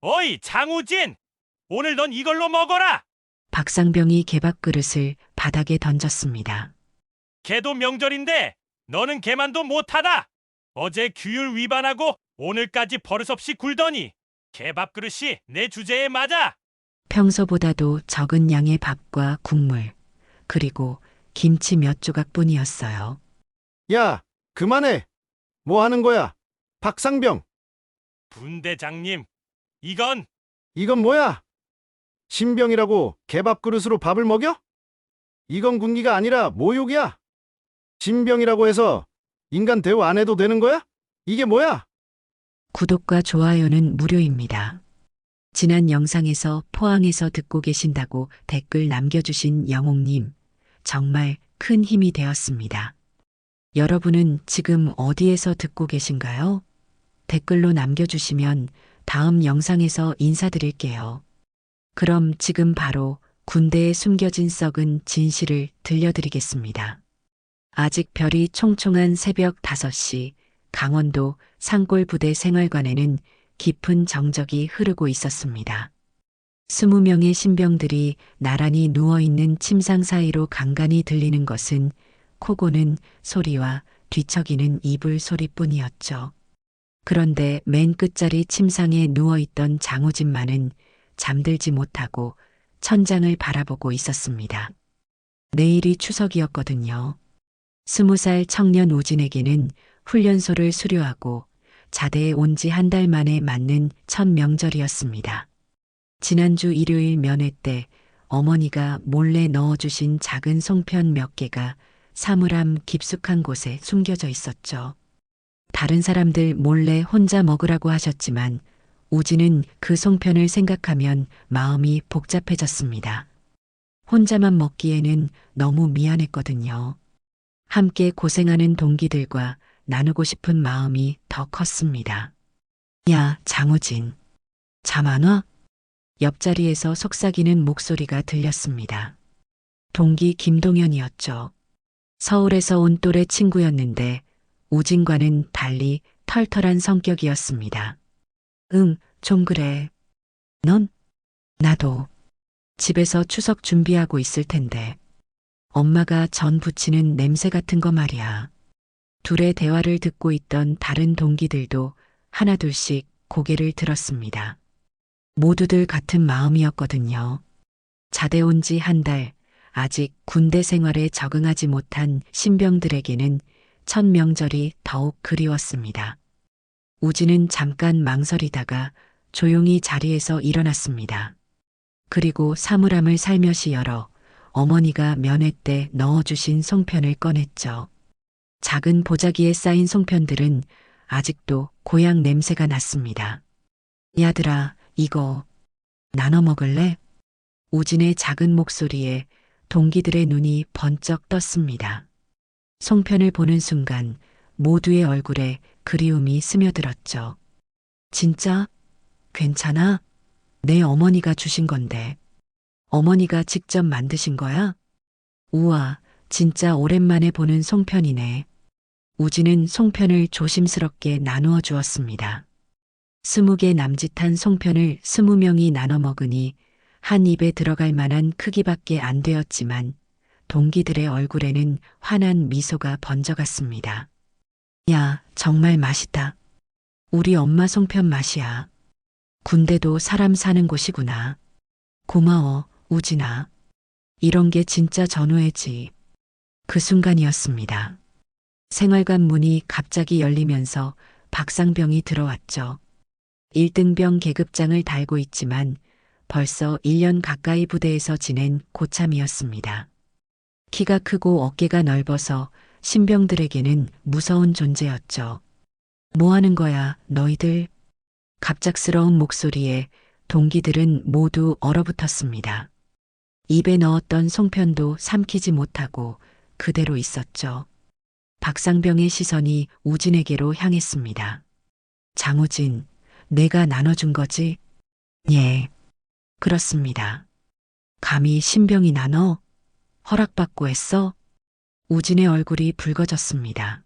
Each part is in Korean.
어이, 장우진! 오늘 넌 이걸로 먹어라! 박상병이 개밥그릇을 바닥에 던졌습니다. 개도 명절인데 너는 개만도 못하다! 어제 규율 위반하고 오늘까지 버릇없이 굴더니 개밥 그릇이 내 주제에 맞아! 평소보다도 적은 양의 밥과 국물, 그리고 김치 몇 조각뿐이었어요. 야, 그만해. 뭐 하는 거야? 박상병, 분대장님, 이건 이건 뭐야? 신병이라고 개밥 그릇으로 밥을 먹여? 이건 군기가 아니라 모욕이야. 신병이라고 해서 인간 대우 안 해도 되는 거야? 이게 뭐야? 구독과 좋아요는 무료입니다. 지난 영상에서 포항에서 듣고 계신다고 댓글 남겨주신 영옥님, 정말 큰 힘이 되었습니다. 여러분은 지금 어디에서 듣고 계신가요? 댓글로 남겨주시면 다음 영상에서 인사드릴게요. 그럼 지금 바로 군대에 숨겨진 썩은 진실을 들려드리겠습니다. 아직 별이 총총한 새벽 5시, 강원도 산골부대 생활관에는 깊은 정적이 흐르고 있었습니다. 20명의 신병들이 나란히 누워있는 침상 사이로 간간히 들리는 것은 코 고는 소리와 뒤척이는 이불 소리뿐이었죠. 그런데 맨 끝자리 침상에 누워있던 장우진만은 잠들지 못하고 천장을 바라보고 있었습니다. 내일이 추석이었거든요. 20살 청년 우진에게는 훈련소를 수료하고 자대에 온 지 한 달 만에 맞는 첫 명절이었습니다. 지난주 일요일 면회 때 어머니가 몰래 넣어주신 작은 송편 몇 개가 사물함 깊숙한 곳에 숨겨져 있었죠. 다른 사람들 몰래 혼자 먹으라고 하셨지만 우진은 그 송편을 생각하면 마음이 복잡해졌습니다. 혼자만 먹기에는 너무 미안했거든요. 함께 고생하는 동기들과 나누고 싶은 마음이 더 컸습니다. 야, 장우진. 잠 안 와? 옆자리에서 속삭이는 목소리가 들렸습니다. 동기 김동현이었죠. 서울에서 온 또래 친구였는데 우진과는 달리 털털한 성격이었습니다. 응, 좀 그래. 넌? 나도. 집에서 추석 준비하고 있을 텐데. 엄마가 전 부치는 냄새 같은 거 말이야. 둘의 대화를 듣고 있던 다른 동기들도 하나둘씩 고개를 들었습니다. 모두들 같은 마음이었거든요. 자대 온 지 한 달, 아직 군대 생활에 적응하지 못한 신병들에게는 첫 명절이 더욱 그리웠습니다. 우진은 잠깐 망설이다가 조용히 자리에서 일어났습니다. 그리고 사물함을 살며시 열어 어머니가 면회 때 넣어주신 송편을 꺼냈죠. 작은 보자기에 쌓인 송편들은 아직도 고향 냄새가 났습니다. 야들아, 이거 나눠 먹을래? 우진의 작은 목소리에 동기들의 눈이 번쩍 떴습니다. 송편을 보는 순간 모두의 얼굴에 그리움이 스며들었죠. 진짜? 괜찮아? 내 어머니가 주신 건데. 어머니가 직접 만드신 거야? 우와, 진짜 오랜만에 보는 송편이네. 우진은 송편을 조심스럽게 나누어 주었습니다. 20개 남짓한 송편을 20명이 나눠 먹으니 한 입에 들어갈 만한 크기밖에 안 되었지만 동기들의 얼굴에는 환한 미소가 번져갔습니다. 야, 정말 맛있다. 우리 엄마 송편 맛이야. 군대도 사람 사는 곳이구나. 고마워, 우진아. 이런 게 진짜 전우애지. 그 순간이었습니다. 생활관 문이 갑자기 열리면서 박상병이 들어왔죠. 1등병 계급장을 달고 있지만 벌써 1년 가까이 부대에서 지낸 고참이었습니다. 키가 크고 어깨가 넓어서 신병들에게는 무서운 존재였죠. 뭐 하는 거야, 너희들? 갑작스러운 목소리에 동기들은 모두 얼어붙었습니다. 입에 넣었던 송편도 삼키지 못하고 그대로 있었죠. 박상병의 시선이 우진에게로 향했습니다. 장우진, 내가 나눠준 거지? 예, 그렇습니다. 감히 신병이 나눠? 허락받고 했어? 우진의 얼굴이 붉어졌습니다.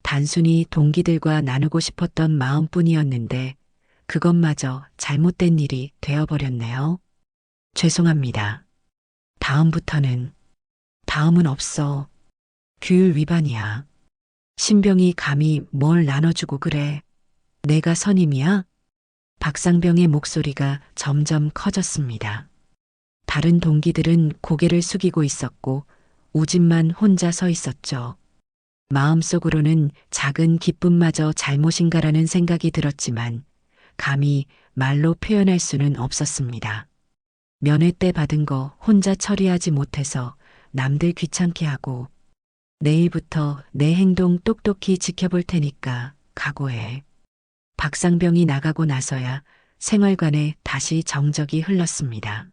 단순히 동기들과 나누고 싶었던 마음뿐이었는데 그것마저 잘못된 일이 되어버렸네요. 죄송합니다. 다음은 없어. 규율 위반이야. 신병이 감히 뭘 나눠주고 그래. 내가 선임이야? 박상병의 목소리가 점점 커졌습니다. 다른 동기들은 고개를 숙이고 있었고 우진만 혼자 서 있었죠. 마음속으로는 작은 기쁨마저 잘못인가라는 생각이 들었지만 감히 말로 표현할 수는 없었습니다. 면회 때 받은 거 혼자 처리하지 못해서 남들 귀찮게 하고 내일부터 내 행동 똑똑히 지켜볼 테니까 각오해. 박상병이 나가고 나서야 생활관에 다시 정적이 흘렀습니다.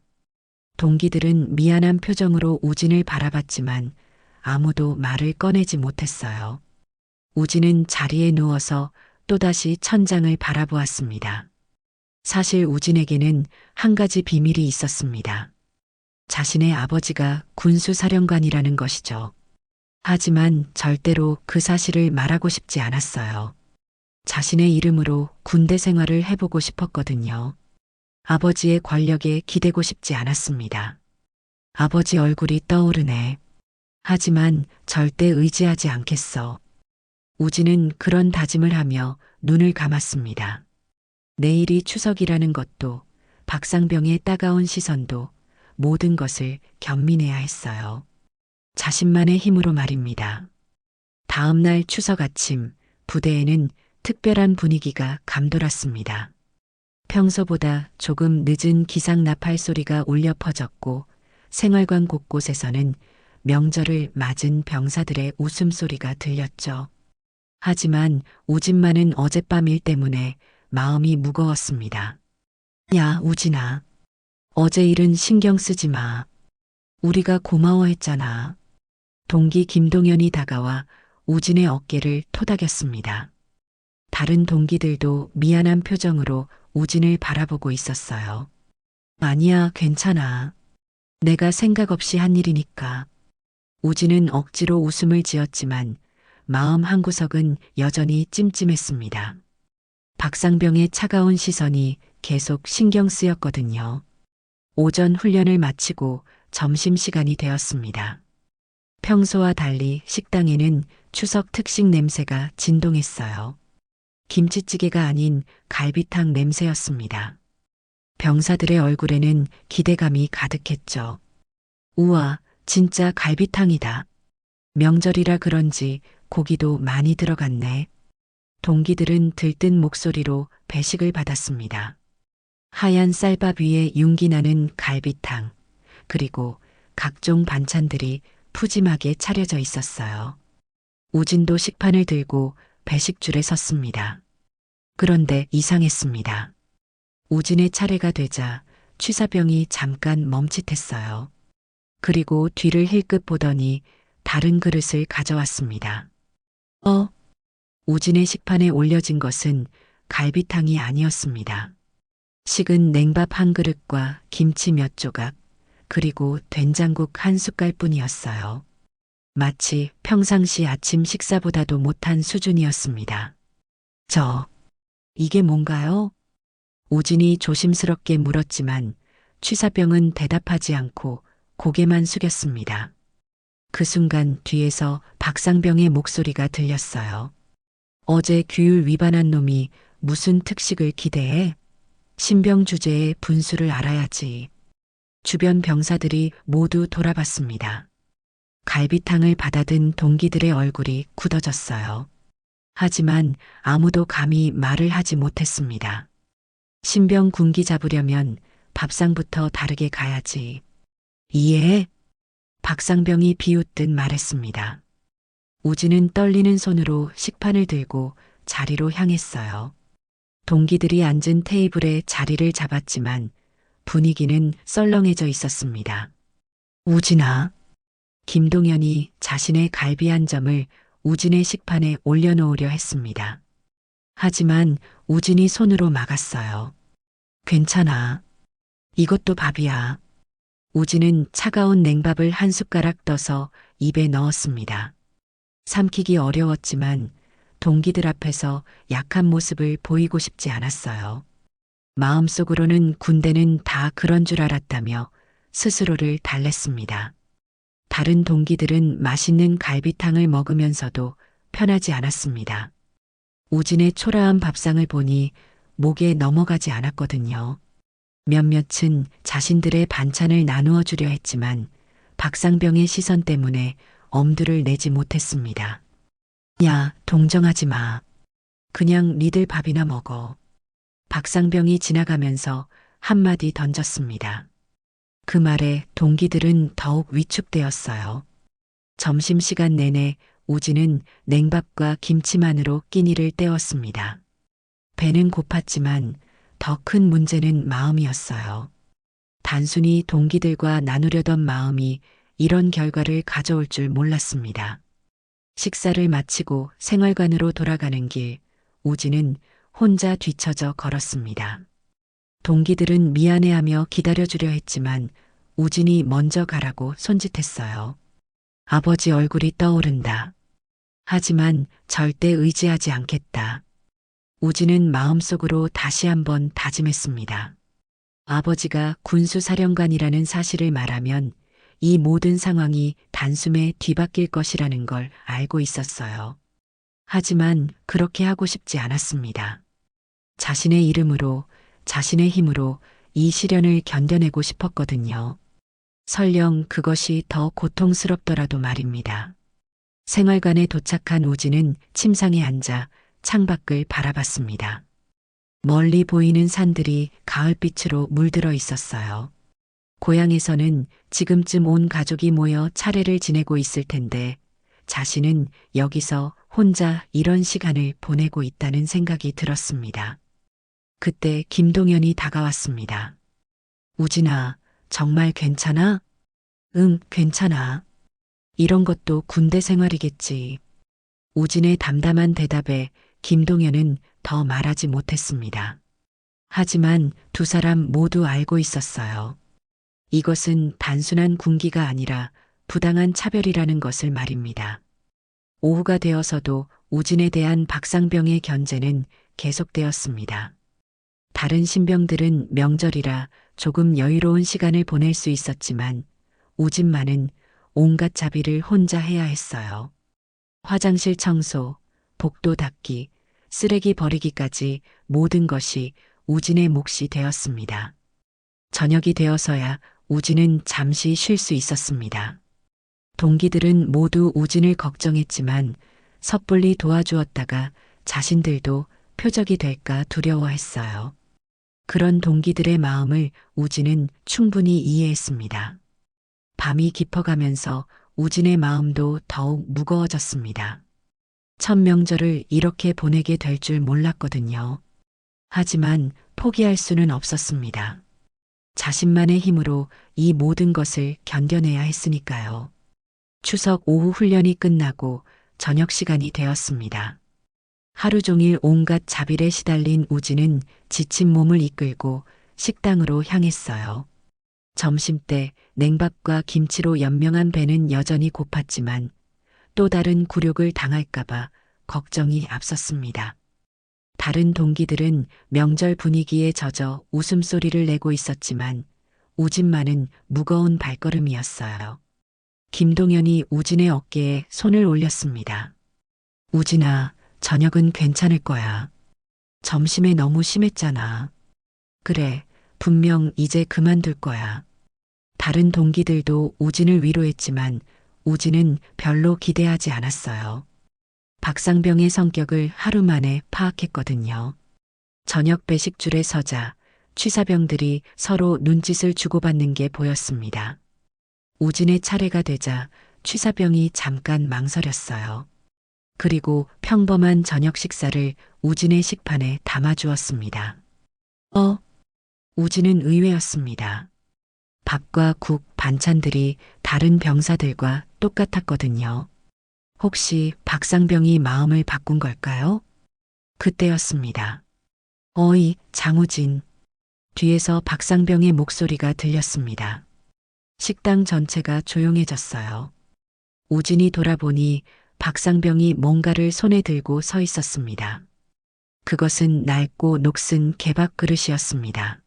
동기들은 미안한 표정으로 우진을 바라봤지만 아무도 말을 꺼내지 못했어요. 우진은 자리에 누워서 또다시 천장을 바라보았습니다. 사실 우진에게는 한 가지 비밀이 있었습니다. 자신의 아버지가 군수사령관이라는 것이죠. 하지만 절대로 그 사실을 말하고 싶지 않았어요. 자신의 이름으로 군대 생활을 해보고 싶었거든요. 아버지의 권력에 기대고 싶지 않았습니다. 아버지 얼굴이 떠오르네. 하지만 절대 의지하지 않겠어. 우진은 그런 다짐을 하며 눈을 감았습니다. 내일이 추석이라는 것도 박상병의 따가운 시선도 모든 것을 견민해야 했어요. 자신만의 힘으로 말입니다. 다음 날 추석 아침 부대에는 특별한 분위기가 감돌았습니다. 평소보다 조금 늦은 기상 나팔 소리가 울려 퍼졌고 생활관 곳곳에서는 명절을 맞은 병사들의 웃음소리가 들렸죠. 하지만 우진만은 어젯밤 일 때문에 마음이 무거웠습니다. 야, 우진아. 어제 일은 신경 쓰지 마. 우리가 고마워했잖아. 동기 김동현이 다가와 우진의 어깨를 토닥였습니다. 다른 동기들도 미안한 표정으로 우진을 바라보고 있었어요. 아니야, 괜찮아. 내가 생각 없이 한 일이니까. 우진은 억지로 웃음을 지었지만 마음 한구석은 여전히 찜찜했습니다. 박상병의 차가운 시선이 계속 신경 쓰였거든요. 오전 훈련을 마치고 점심시간이 되었습니다. 평소와 달리 식당에는 추석 특식 냄새가 진동했어요. 김치찌개가 아닌 갈비탕 냄새였습니다. 병사들의 얼굴에는 기대감이 가득했죠. 우와, 진짜 갈비탕이다. 명절이라 그런지 고기도 많이 들어갔네. 동기들은 들뜬 목소리로 배식을 받았습니다. 하얀 쌀밥 위에 윤기 나는 갈비탕, 그리고 각종 반찬들이 푸짐하게 차려져 있었어요. 우진도 식판을 들고 배식줄에 섰습니다. 그런데 이상했습니다. 우진의 차례가 되자 취사병이 잠깐 멈칫했어요. 그리고 뒤를 힐끗 보더니 다른 그릇을 가져왔습니다. 우진의 식판에 올려진 것은 갈비탕이 아니었습니다. 식은 냉밥 한 그릇과 김치 몇 조각, 그리고 된장국 한 숟갈뿐이었어요. 마치 평상시 아침 식사보다도 못한 수준이었습니다. 이게 뭔가요? 우진이 조심스럽게 물었지만 취사병은 대답하지 않고 고개만 숙였습니다. 그 순간 뒤에서 박상병의 목소리가 들렸어요. 어제 규율 위반한 놈이 무슨 특식을 기대해? 신병 주제의 분수를 알아야지. 주변 병사들이 모두 돌아봤습니다. 갈비탕을 받아든 동기들의 얼굴이 굳어졌어요. 하지만 아무도 감히 말을 하지 못했습니다. 신병 군기 잡으려면 밥상부터 다르게 가야지. 이해해? 박상병이 비웃듯 말했습니다. 우진은 떨리는 손으로 식판을 들고 자리로 향했어요. 동기들이 앉은 테이블에 자리를 잡았지만 분위기는 썰렁해져 있었습니다. 우진아. 김동현이 자신의 갈비 한 점을 우진의 식판에 올려놓으려 했습니다. 하지만 우진이 손으로 막았어요. 괜찮아. 이것도 밥이야. 우진은 차가운 냉밥을 한 숟가락 떠서 입에 넣었습니다. 삼키기 어려웠지만 동기들 앞에서 약한 모습을 보이고 싶지 않았어요. 마음속으로는 군대는 다 그런 줄 알았다며 스스로를 달랬습니다. 다른 동기들은 맛있는 갈비탕을 먹으면서도 편하지 않았습니다. 우진의 초라한 밥상을 보니 목에 넘어가지 않았거든요. 몇몇은 자신들의 반찬을 나누어 주려 했지만 박상병의 시선 때문에 엄두를 내지 못했습니다. 야, 동정하지 마. 그냥 니들 밥이나 먹어. 박상병이 지나가면서 한마디 던졌습니다. 그 말에 동기들은 더욱 위축되었어요. 점심시간 내내 우진은 냉밥과 김치만으로 끼니를 때웠습니다. 배는 고팠지만 더 큰 문제는 마음이었어요. 단순히 동기들과 나누려던 마음이 이런 결과를 가져올 줄 몰랐습니다. 식사를 마치고 생활관으로 돌아가는 길, 우진은 혼자 뒤처져 걸었습니다. 동기들은 미안해하며 기다려주려 했지만 우진이 먼저 가라고 손짓했어요. 아버지 얼굴이 떠오른다. 하지만 절대 의지하지 않겠다. 우진은 마음속으로 다시 한번 다짐했습니다. 아버지가 군수사령관이라는 사실을 말하면 이 모든 상황이 단숨에 뒤바뀔 것이라는 걸 알고 있었어요. 하지만 그렇게 하고 싶지 않았습니다. 자신의 이름으로, 자신의 힘으로 이 시련을 견뎌내고 싶었거든요. 설령 그것이 더 고통스럽더라도 말입니다. 생활관에 도착한 우진은 침상에 앉아 창밖을 바라봤습니다. 멀리 보이는 산들이 가을빛으로 물들어 있었어요. 고향에서는 지금쯤 온 가족이 모여 차례를 지내고 있을 텐데 자신은 여기서 혼자 이런 시간을 보내고 있다는 생각이 들었습니다. 그때 김동현이 다가왔습니다. 우진아, 정말 괜찮아? 응, 괜찮아. 이런 것도 군대 생활이겠지. 우진의 담담한 대답에 김동현은 더 말하지 못했습니다. 하지만 두 사람 모두 알고 있었어요. 이것은 단순한 군기가 아니라 부당한 차별이라는 것을 말입니다. 오후가 되어서도 우진에 대한 박상병의 견제는 계속되었습니다. 다른 신병들은 명절이라 조금 여유로운 시간을 보낼 수 있었지만 우진만은 온갖 자비를 혼자 해야 했어요. 화장실 청소, 복도 닦기, 쓰레기 버리기까지 모든 것이 우진의 몫이 되었습니다. 저녁이 되어서야 우진은 잠시 쉴 수 있었습니다. 동기들은 모두 우진을 걱정했지만 섣불리 도와주었다가 자신들도 표적이 될까 두려워했어요. 그런 동기들의 마음을 우진은 충분히 이해했습니다. 밤이 깊어가면서 우진의 마음도 더욱 무거워졌습니다. 첫 명절을 이렇게 보내게 될 줄 몰랐거든요. 하지만 포기할 수는 없었습니다. 자신만의 힘으로 이 모든 것을 견뎌내야 했으니까요. 추석 오후 훈련이 끝나고 저녁 시간이 되었습니다. 하루 종일 온갖 자빌에 시달린 우진은 지친 몸을 이끌고 식당으로 향했어요. 점심때 냉밥과 김치로 연명한 배는 여전히 고팠지만 또 다른 굴욕을 당할까봐 걱정이 앞섰습니다. 다른 동기들은 명절 분위기에 젖어 웃음소리를 내고 있었지만 우진만은 무거운 발걸음이었어요. 김동현이 우진의 어깨에 손을 올렸습니다. 우진아, 저녁은 괜찮을 거야. 점심에 너무 심했잖아. 그래, 분명 이제 그만둘 거야. 다른 동기들도 우진을 위로했지만 우진은 별로 기대하지 않았어요. 박상병의 성격을 하루 만에 파악했거든요. 저녁 배식줄에 서자 취사병들이 서로 눈짓을 주고받는 게 보였습니다. 우진의 차례가 되자 취사병이 잠깐 망설였어요. 그리고 평범한 저녁 식사를 우진의 식판에 담아주었습니다. 우진은 의외였습니다. 밥과 국, 반찬들이 다른 병사들과 똑같았거든요. 혹시 박상병이 마음을 바꾼 걸까요? 그때였습니다. 어이, 장우진. 뒤에서 박상병의 목소리가 들렸습니다. 식당 전체가 조용해졌어요. 우진이 돌아보니 박상병이 뭔가를 손에 들고 서 있었습니다. 그것은 낡고 녹슨 개밥 그릇이었습니다.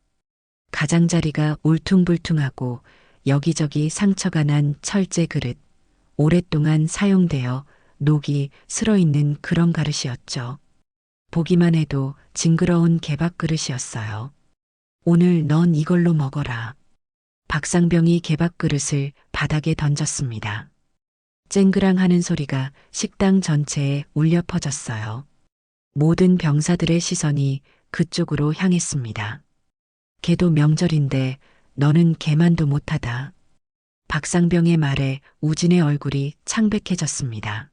가장자리가 울퉁불퉁하고 여기저기 상처가 난 철제 그릇, 오랫동안 사용되어 녹이 슬어있는 그런 그릇이었죠. 보기만 해도 징그러운 개밥 그릇이었어요. 오늘 넌 이걸로 먹어라. 박상병이 개밥 그릇을 바닥에 던졌습니다. 쨍그랑 하는 소리가 식당 전체에 울려 퍼졌어요. 모든 병사들의 시선이 그쪽으로 향했습니다. 걔도 명절인데 너는 걔만도 못하다. 박상병의 말에 우진의 얼굴이 창백해졌습니다.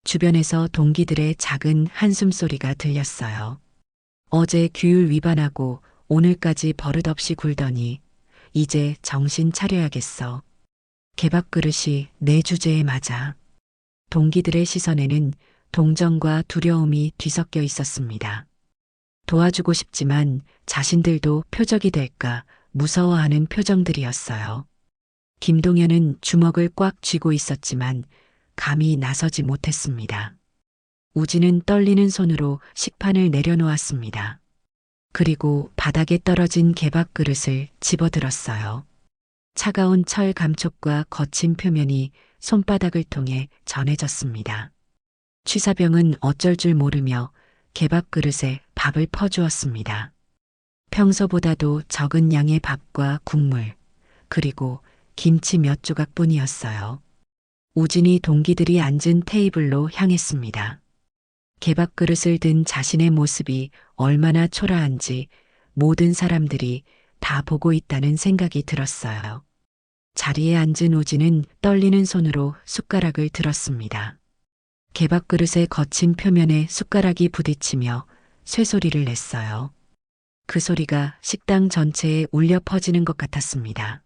주변에서 동기들의 작은 한숨소리가 들렸어요. 어제 규율 위반하고 오늘까지 버릇없이 굴더니 이제 정신 차려야겠어. 개밥 그릇이 내 주제에 맞아. 동기들의 시선에는 동정과 두려움이 뒤섞여 있었습니다. 도와주고 싶지만 자신들도 표적이 될까 무서워하는 표정들이었어요. 김동현은 주먹을 꽉 쥐고 있었지만 감히 나서지 못했습니다. 우진은 떨리는 손으로 식판을 내려놓았습니다. 그리고 바닥에 떨어진 개밥 그릇을 집어들었어요. 차가운 철 감촉과 거친 표면이 손바닥을 통해 전해졌습니다. 취사병은 어쩔 줄 모르며 개밥 그릇에 밥을 퍼주었습니다. 평소보다도 적은 양의 밥과 국물, 그리고 김치 몇 조각뿐이었어요. 우진이 동기들이 앉은 테이블로 향했습니다. 개밥 그릇을 든 자신의 모습이 얼마나 초라한지 모든 사람들이 다 보고 있다는 생각이 들었어요. 자리에 앉은 우진은 떨리는 손으로 숟가락을 들었습니다. 개밥 그릇의 거친 표면에 숟가락이 부딪히며 쇠소리를 냈어요. 그 소리가 식당 전체에 울려 퍼지는 것 같았습니다.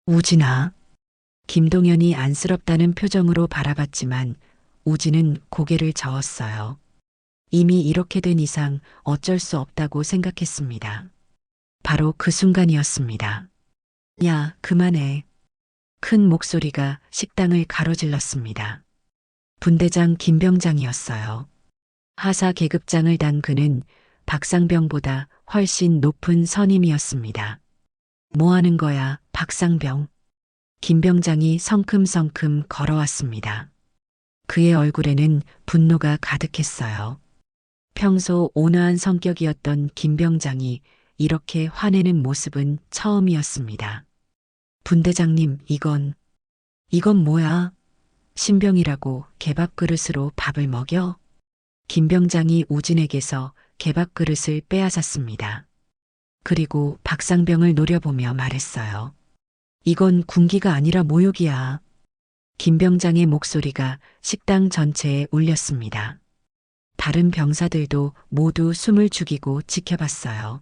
우진아. 김동현이 안쓰럽다는 표정으로 바라봤지만 우진은 고개를 저었어요. 이미 이렇게 된 이상 어쩔 수 없다고 생각했습니다. 바로 그 순간이었습니다. 야, 그만해. 큰 목소리가 식당을 가로질렀습니다. 분대장 김병장이었어요. 하사 계급장을 단 그는 박상병보다 훨씬 높은 선임이었습니다. 뭐 하는 거야, 박상병? 김병장이 성큼성큼 걸어왔습니다. 그의 얼굴에는 분노가 가득했어요. 평소 온화한 성격이었던 김병장이 이렇게 화내는 모습은 처음이었습니다. 분대장님, 이건 뭐야? 신병이라고 개밥 그릇으로 밥을 먹여? 김병장이 우진에게서 개밥 그릇을 빼앗았습니다. 그리고 박상병을 노려보며 말했어요. 이건 군기가 아니라 모욕이야. 김병장의 목소리가 식당 전체에 울렸습니다. 다른 병사들도 모두 숨을 죽이고 지켜봤어요.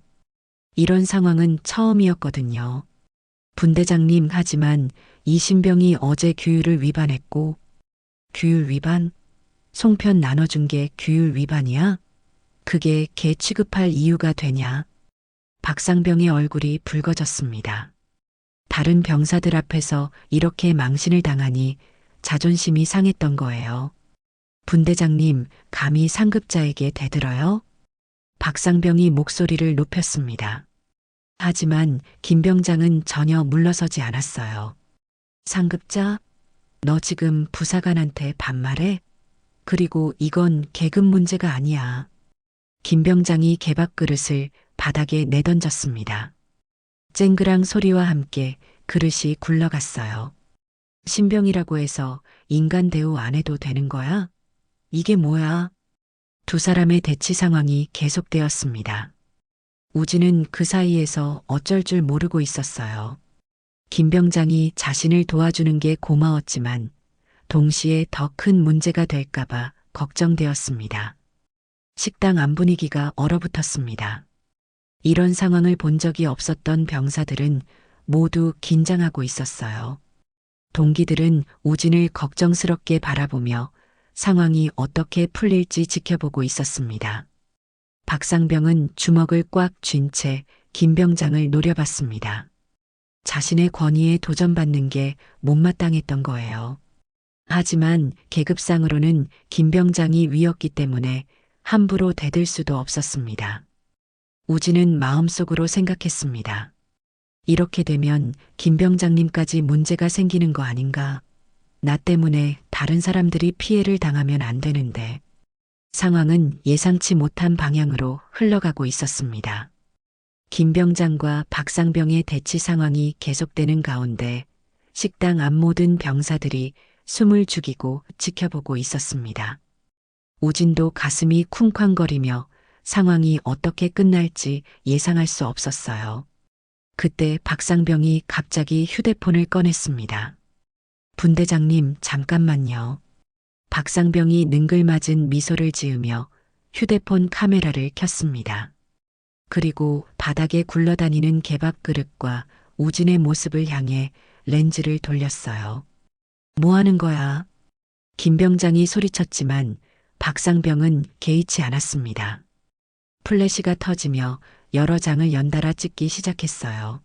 이런 상황은 처음이었거든요. 분대장님, 하지만 이 신병이 어제 규율을 위반했고, 규율 위반? 송편 나눠준 게 규율 위반이야? 그게 개 취급할 이유가 되냐? 박상병의 얼굴이 붉어졌습니다. 다른 병사들 앞에서 이렇게 망신을 당하니 자존심이 상했던 거예요. 분대장님, 감히 상급자에게 대들어요? 박상병이 목소리를 높였습니다. 하지만 김병장은 전혀 물러서지 않았어요. 상급자? 너 지금 부사관한테 반말해? 그리고 이건 계급 문제가 아니야. 김병장이 개밥 그릇을 바닥에 내던졌습니다. 쨍그랑 소리와 함께 그릇이 굴러갔어요. 신병이라고 해서 인간 대우 안 해도 되는 거야? 이게 뭐야? 두 사람의 대치 상황이 계속되었습니다. 우진은 그 사이에서 어쩔 줄 모르고 있었어요. 김병장이 자신을 도와주는 게 고마웠지만 동시에 더 큰 문제가 될까봐 걱정되었습니다. 식당 안 분위기가 얼어붙었습니다. 이런 상황을 본 적이 없었던 병사들은 모두 긴장하고 있었어요. 동기들은 우진을 걱정스럽게 바라보며 상황이 어떻게 풀릴지 지켜보고 있었습니다. 박상병은 주먹을 꽉 쥔 채 김병장을 노려봤습니다. 자신의 권위에 도전받는 게 못마땅했던 거예요. 하지만 계급상으로는 김병장이 위였기 때문에 함부로 대들 수도 없었습니다. 우진은 마음속으로 생각했습니다. 이렇게 되면 김 병장님까지 문제가 생기는 거 아닌가? 나 때문에 다른 사람들이 피해를 당하면 안 되는데. 상황은 예상치 못한 방향으로 흘러가고 있었습니다. 김 병장과 박상병의 대치 상황이 계속되는 가운데 식당 앞 모든 병사들이 숨을 죽이고 지켜보고 있었습니다. 우진도 가슴이 쿵쾅거리며 상황이 어떻게 끝날지 예상할 수 없었어요. 그때 박상병이 갑자기 휴대폰을 꺼냈습니다. 분대장님, 잠깐만요. 박상병이 능글맞은 미소를 지으며 휴대폰 카메라를 켰습니다. 그리고 바닥에 굴러다니는 개밥 그릇과 우진의 모습을 향해 렌즈를 돌렸어요. 뭐 하는 거야? 김 병장이 소리쳤지만 박상병은 개의치 않았습니다. 플래시가 터지며 여러 장을 연달아 찍기 시작했어요.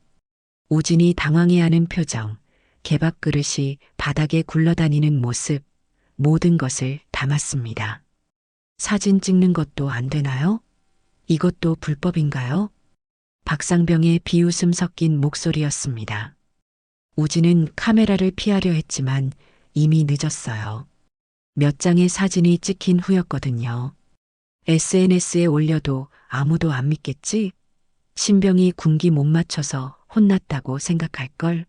우진이 당황해하는 표정, 개밥 그릇이 바닥에 굴러다니는 모습, 모든 것을 담았습니다. 사진 찍는 것도 안 되나요? 이것도 불법인가요? 박상병의 비웃음 섞인 목소리였습니다. 우진은 카메라를 피하려 했지만 이미 늦었어요. 몇 장의 사진이 찍힌 후였거든요. SNS에 올려도 아무도 안 믿겠지? 신병이 군기 못 맞춰서 혼났다고 생각할걸?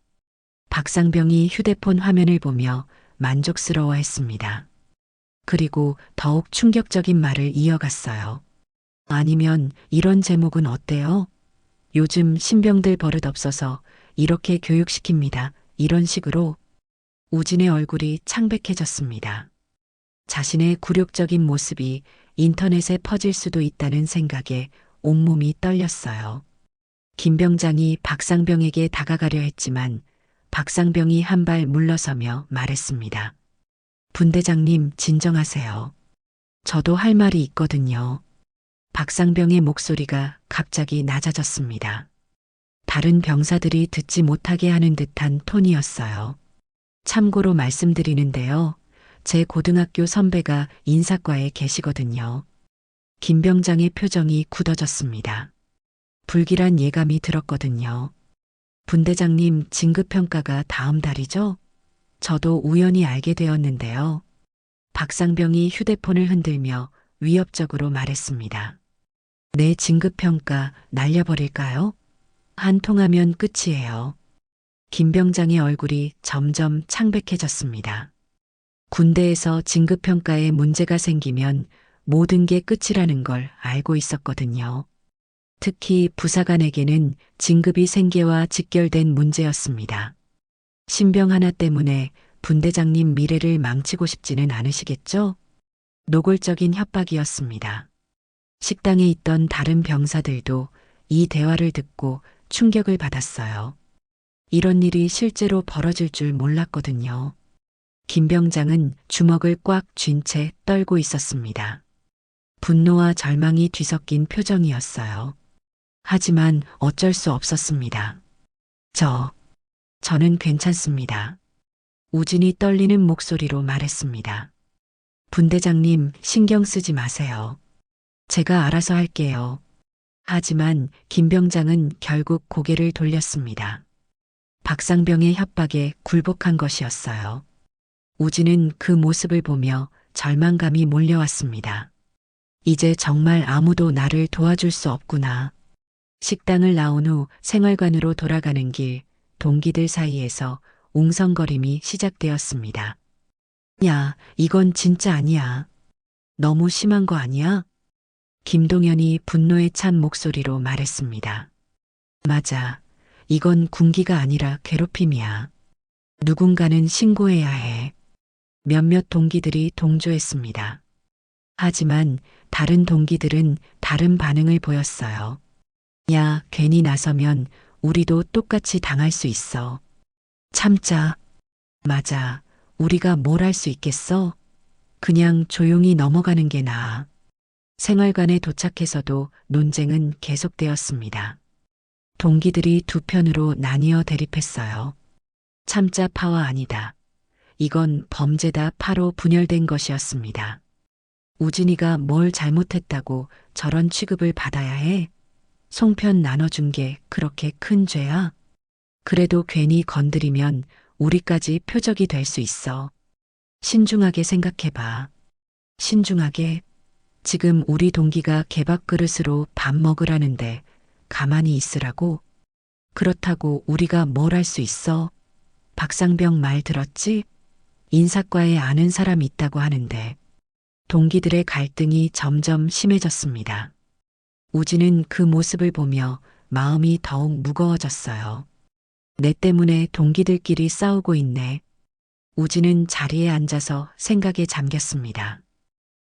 박상병이 휴대폰 화면을 보며 만족스러워했습니다. 그리고 더욱 충격적인 말을 이어갔어요. 아니면 이런 제목은 어때요? 요즘 신병들 버릇 없어서 이렇게 교육시킵니다. 이런 식으로. 우진의 얼굴이 창백해졌습니다. 자신의 굴욕적인 모습이 인터넷에 퍼질 수도 있다는 생각에 온몸이 떨렸어요. 김 병장이 박상병에게 다가가려 했지만 박상병이 한 발 물러서며 말했습니다. 분대장님, 진정하세요. 저도 할 말이 있거든요. 박상병의 목소리가 갑자기 낮아졌습니다. 다른 병사들이 듣지 못하게 하는 듯한 톤이었어요. 참고로 말씀드리는데요. 제 고등학교 선배가 인사과에 계시거든요. 김 병장의 표정이 굳어졌습니다. 불길한 예감이 들었거든요. 분대장님, 진급평가가 다음 달이죠? 저도 우연히 알게 되었는데요. 박상병이 휴대폰을 흔들며 위협적으로 말했습니다. 내 진급평가 날려버릴까요? 한 통하면 끝이에요. 김 병장의 얼굴이 점점 창백해졌습니다. 군대에서 진급평가에 문제가 생기면 모든 게 끝이라는 걸 알고 있었거든요. 특히 부사관에게는 진급이 생계와 직결된 문제였습니다. 신병 하나 때문에 분대장님 미래를 망치고 싶지는 않으시겠죠? 노골적인 협박이었습니다. 식당에 있던 다른 병사들도 이 대화를 듣고 충격을 받았어요. 이런 일이 실제로 벌어질 줄 몰랐거든요. 김 병장은 주먹을 꽉 쥔 채 떨고 있었습니다. 분노와 절망이 뒤섞인 표정이었어요. 하지만 어쩔 수 없었습니다. 저는 괜찮습니다. 우진이 떨리는 목소리로 말했습니다. 분대장님, 신경 쓰지 마세요. 제가 알아서 할게요. 하지만 김 병장은 결국 고개를 돌렸습니다. 박상병의 협박에 굴복한 것이었어요. 우진은 그 모습을 보며 절망감이 몰려왔습니다. 이제 정말 아무도 나를 도와줄 수 없구나. 식당을 나온 후 생활관으로 돌아가는 길, 동기들 사이에서 웅성거림이 시작되었습니다. 야, 이건 진짜 아니야. 너무 심한 거 아니야? 김동현이 분노에 찬 목소리로 말했습니다. 맞아. 이건 군기가 아니라 괴롭힘이야. 누군가는 신고해야 해. 몇몇 동기들이 동조했습니다. 하지만 다른 동기들은 다른 반응을 보였어요. 야, 괜히 나서면 우리도 똑같이 당할 수 있어. 참자. 맞아. 우리가 뭘 할 수 있겠어? 그냥 조용히 넘어가는 게 나아. 생활관에 도착해서도 논쟁은 계속되었습니다. 동기들이 두 편으로 나뉘어 대립했어요. 참자 파와 아니다. 이건 범죄다 파로 분열된 것이었습니다. 우진이가 뭘 잘못했다고 저런 취급을 받아야 해? 송편 나눠준 게 그렇게 큰 죄야? 그래도 괜히 건드리면 우리까지 표적이 될 수 있어. 신중하게 생각해봐. 신중하게. 지금 우리 동기가 개밥 그릇으로 밥 먹으라는데 가만히 있으라고? 그렇다고 우리가 뭘 할 수 있어? 박상병 말 들었지? 인사과에 아는 사람 있다고 하는데 동기들의 갈등이 점점 심해졌습니다. 우진은 그 모습을 보며 마음이 더욱 무거워졌어요. 내 때문에 동기들끼리 싸우고 있네. 우진은 자리에 앉아서 생각에 잠겼습니다.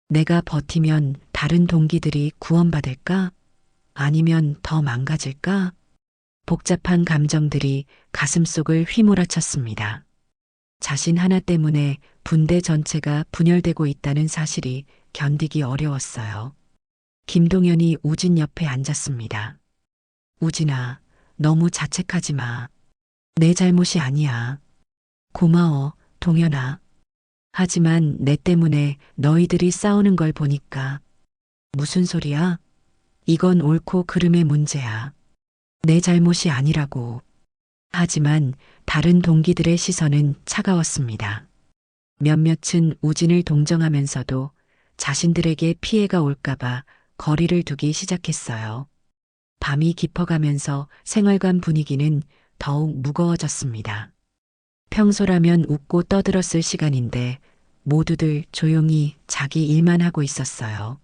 내가 버티면 다른 동기들이 구원받을까? 아니면 더 망가질까? 복잡한 감정들이 가슴속을 휘몰아쳤습니다. 자신 하나 때문에 분대 전체가 분열되고 있다는 사실이 견디기 어려웠어요. 김동현이 우진 옆에 앉았습니다. 우진아, 너무 자책하지 마. 내 잘못이 아니야. 고마워, 동현아. 하지만 내 때문에 너희들이 싸우는 걸 보니까 무슨 소리야? 이건 옳고 그름의 문제야. 내 잘못이 아니라고. 하지만 다른 동기들의 시선은 차가웠습니다. 몇몇은 우진을 동정하면서도 자신들에게 피해가 올까봐 거리를 두기 시작했어요. 밤이 깊어가면서 생활관 분위기는 더욱 무거워졌습니다. 평소라면 웃고 떠들었을 시간인데 모두들 조용히 자기 일만 하고 있었어요.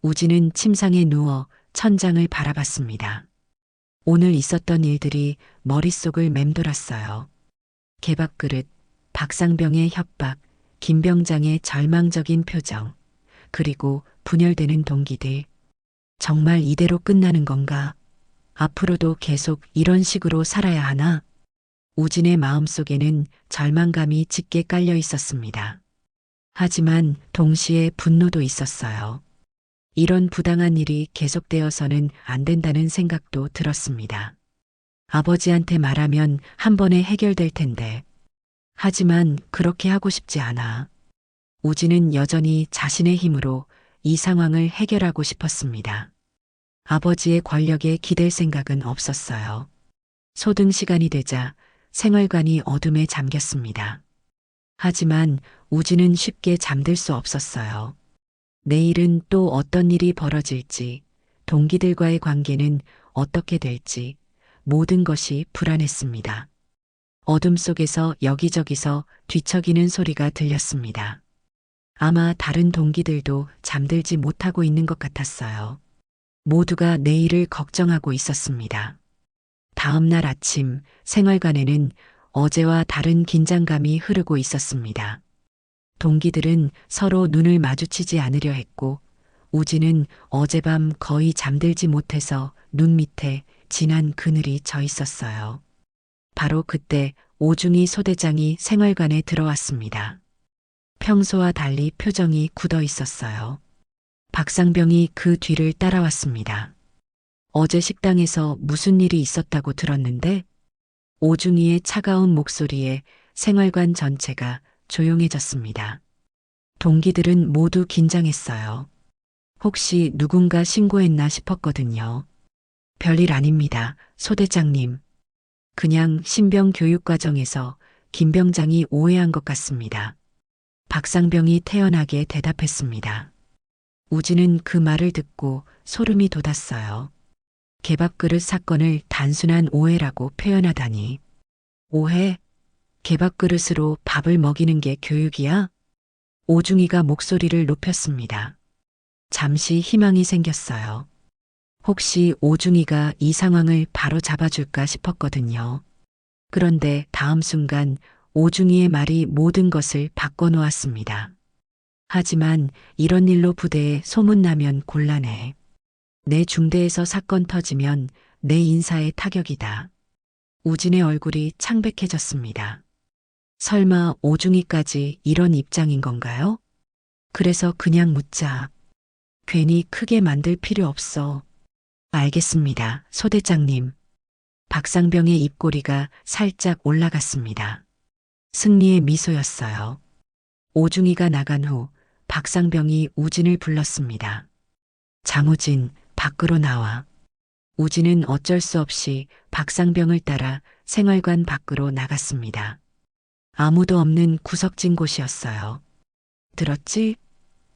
우진은 침상에 누워 천장을 바라봤습니다. 오늘 있었던 일들이 머릿속을 맴돌았어요. 개밥그릇, 박상병의 협박, 김병장의 절망적인 표정, 그리고 분열되는 동기들. 정말 이대로 끝나는 건가? 앞으로도 계속 이런 식으로 살아야 하나? 우진의 마음속에는 절망감이 짙게 깔려 있었습니다. 하지만 동시에 분노도 있었어요. 이런 부당한 일이 계속되어서는 안 된다는 생각도 들었습니다. 아버지한테 말하면 한 번에 해결될 텐데. 하지만 그렇게 하고 싶지 않아. 우진은 여전히 자신의 힘으로 이 상황을 해결하고 싶었습니다. 아버지의 권력에 기댈 생각은 없었어요. 소등 시간이 되자 생활관이 어둠에 잠겼습니다. 하지만 우진은 쉽게 잠들 수 없었어요. 내일은 또 어떤 일이 벌어질지, 동기들과의 관계는 어떻게 될지 모든 것이 불안했습니다. 어둠 속에서 여기저기서 뒤척이는 소리가 들렸습니다. 아마 다른 동기들도 잠들지 못하고 있는 것 같았어요. 모두가 내일을 걱정하고 있었습니다. 다음 날 아침 생활관에는 어제와 다른 긴장감이 흐르고 있었습니다. 동기들은 서로 눈을 마주치지 않으려 했고 우진은 어젯밤 거의 잠들지 못해서 눈 밑에 진한 그늘이 져 있었어요. 바로 그때 오중희 소대장이 생활관에 들어왔습니다. 평소와 달리 표정이 굳어 있었어요. 박상병이 그 뒤를 따라왔습니다. 어제 식당에서 무슨 일이 있었다고 들었는데? 오중희의 차가운 목소리에 생활관 전체가 조용해졌습니다. 동기들은 모두 긴장했어요. 혹시 누군가 신고했나 싶었거든요. 별일 아닙니다, 소대장님. 그냥 신병 교육과정에서 김병장이 오해한 것 같습니다. 박상병이 태연하게 대답했습니다. 우진은 그 말을 듣고 소름이 돋았어요. 개밥그릇 사건을 단순한 오해라고 표현하다니. 오해? 개밥그릇으로 밥을 먹이는 게 교육이야? 오중희가 목소리를 높였습니다. 잠시 희망이 생겼어요. 혹시 오중희가 이 상황을 바로 잡아줄까 싶었거든요. 그런데 다음 순간 오중희의 말이 모든 것을 바꿔놓았습니다. 하지만 이런 일로 부대에 소문나면 곤란해. 내 중대에서 사건 터지면 내 인사에 타격이다. 우진의 얼굴이 창백해졌습니다. 설마 오중희까지 이런 입장인 건가요? 그래서 그냥 묻자. 괜히 크게 만들 필요 없어. 알겠습니다, 소대장님. 박상병의 입꼬리가 살짝 올라갔습니다. 승리의 미소였어요. 오중희가 나간 후 박상병이 우진을 불렀습니다. 장우진, 밖으로 나와. 우진은 어쩔 수 없이 박상병을 따라 생활관 밖으로 나갔습니다. 아무도 없는 구석진 곳이었어요. 들었지?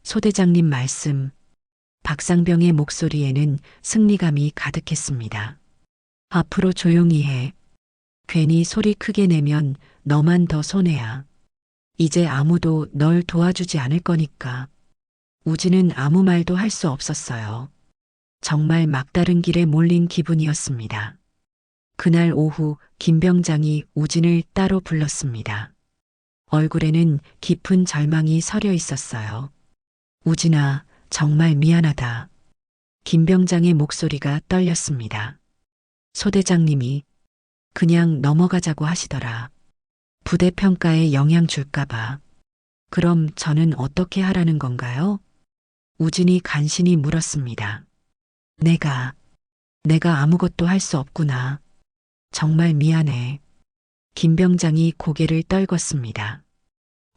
소대장님 말씀. 박상병의 목소리에는 승리감이 가득했습니다. 앞으로 조용히 해. 괜히 소리 크게 내면 너만 더 손해야. 이제 아무도 널 도와주지 않을 거니까. 우진은 아무 말도 할 수 없었어요. 정말 막다른 길에 몰린 기분이었습니다. 그날 오후 김병장이 우진을 따로 불렀습니다. 얼굴에는 깊은 절망이 서려 있었어요. 우진아, 정말 미안하다. 김병장의 목소리가 떨렸습니다. 소대장님이 그냥 넘어가자고 하시더라. 부대 평가에 영향 줄까봐. 그럼 저는 어떻게 하라는 건가요? 우진이 간신히 물었습니다. 내가 아무것도 할 수 없구나. 정말 미안해. 김병장이 고개를 떨궜습니다.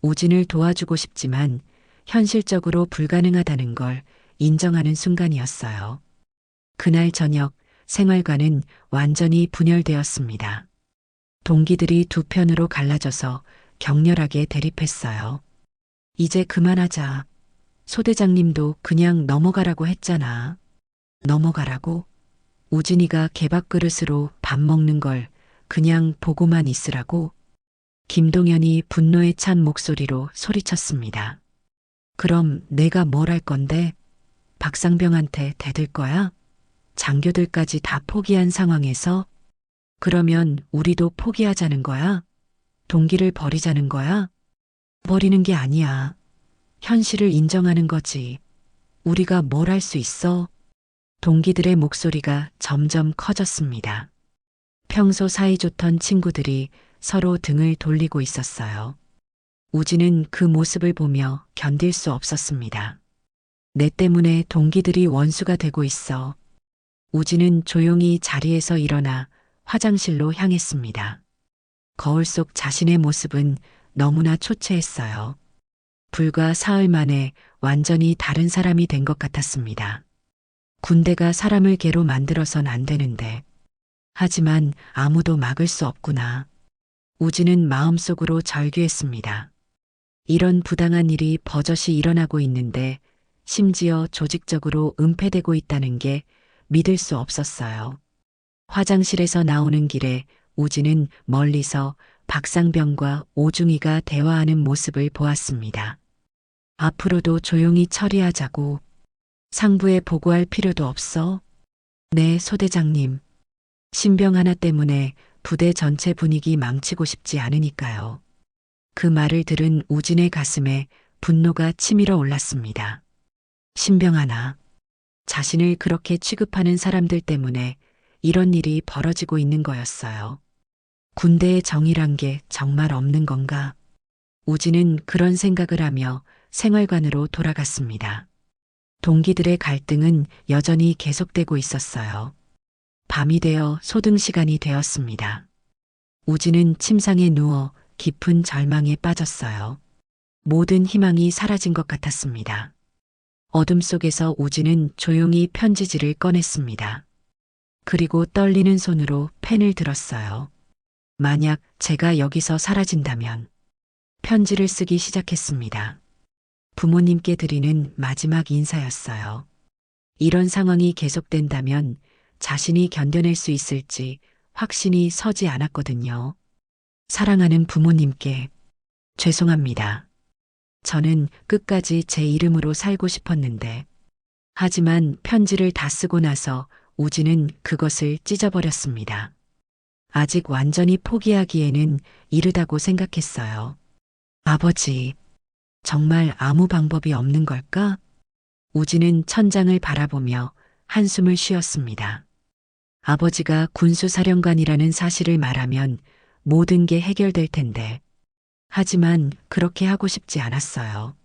우진을 도와주고 싶지만 현실적으로 불가능하다는 걸 인정하는 순간이었어요. 그날 저녁 생활관은 완전히 분열되었습니다. 동기들이 두 편으로 갈라져서 격렬하게 대립했어요. 이제 그만하자. 소대장님도 그냥 넘어가라고 했잖아. 넘어가라고? 우진이가 개밥그릇으로 밥 먹는 걸 그냥 보고만 있으라고? 김동현이 분노에 찬 목소리로 소리쳤습니다. 그럼 내가 뭘 할 건데? 박상병한테 대들 거야? 장교들까지 다 포기한 상황에서? 그러면 우리도 포기하자는 거야? 동기를 버리자는 거야? 버리는 게 아니야. 현실을 인정하는 거지. 우리가 뭘 할 수 있어? 동기들의 목소리가 점점 커졌습니다. 평소 사이좋던 친구들이 서로 등을 돌리고 있었어요. 우진은 그 모습을 보며 견딜 수 없었습니다. 내 때문에 동기들이 원수가 되고 있어. 우진은 조용히 자리에서 일어나 화장실로 향했습니다. 거울 속 자신의 모습은 너무나 초췌했어요. 불과 사흘 만에 완전히 다른 사람이 된 것 같았습니다. 군대가 사람을 개로 만들어선 안 되는데. 하지만 아무도 막을 수 없구나. 우진은 마음속으로 절규했습니다. 이런 부당한 일이 버젓이 일어나고 있는데 심지어 조직적으로 은폐되고 있다는 게 믿을 수 없었어요. 화장실에서 나오는 길에 우진은 멀리서 박상병과 오중이가 대화하는 모습을 보았습니다. 앞으로도 조용히 처리하자고. 상부에 보고할 필요도 없어? 네, 소대장님. 신병 하나 때문에 부대 전체 분위기 망치고 싶지 않으니까요. 그 말을 들은 우진의 가슴에 분노가 치밀어 올랐습니다. 신병 하나. 자신을 그렇게 취급하는 사람들 때문에 이런 일이 벌어지고 있는 거였어요. 군대의 정의란 게 정말 없는 건가? 우진은 그런 생각을 하며 생활관으로 돌아갔습니다. 동기들의 갈등은 여전히 계속되고 있었어요. 밤이 되어 소등 시간이 되었습니다. 우진은 침상에 누워 깊은 절망에 빠졌어요. 모든 희망이 사라진 것 같았습니다. 어둠 속에서 우진은 조용히 편지지를 꺼냈습니다. 그리고 떨리는 손으로 펜을 들었어요. 만약 제가 여기서 사라진다면. 편지를 쓰기 시작했습니다. 부모님께 드리는 마지막 인사였어요. 이런 상황이 계속된다면 자신이 견뎌낼 수 있을지 확신이 서지 않았거든요. 사랑하는 부모님께 죄송합니다. 저는 끝까지 제 이름으로 살고 싶었는데. 하지만 편지를 다 쓰고 나서 우진은 그것을 찢어버렸습니다. 아직 완전히 포기하기에는 이르다고 생각했어요. 아버지, 정말 아무 방법이 없는 걸까? 우진은 천장을 바라보며 한숨을 쉬었습니다. 아버지가 군수사령관이라는 사실을 말하면 모든 게 해결될 텐데. 하지만 그렇게 하고 싶지 않았어요.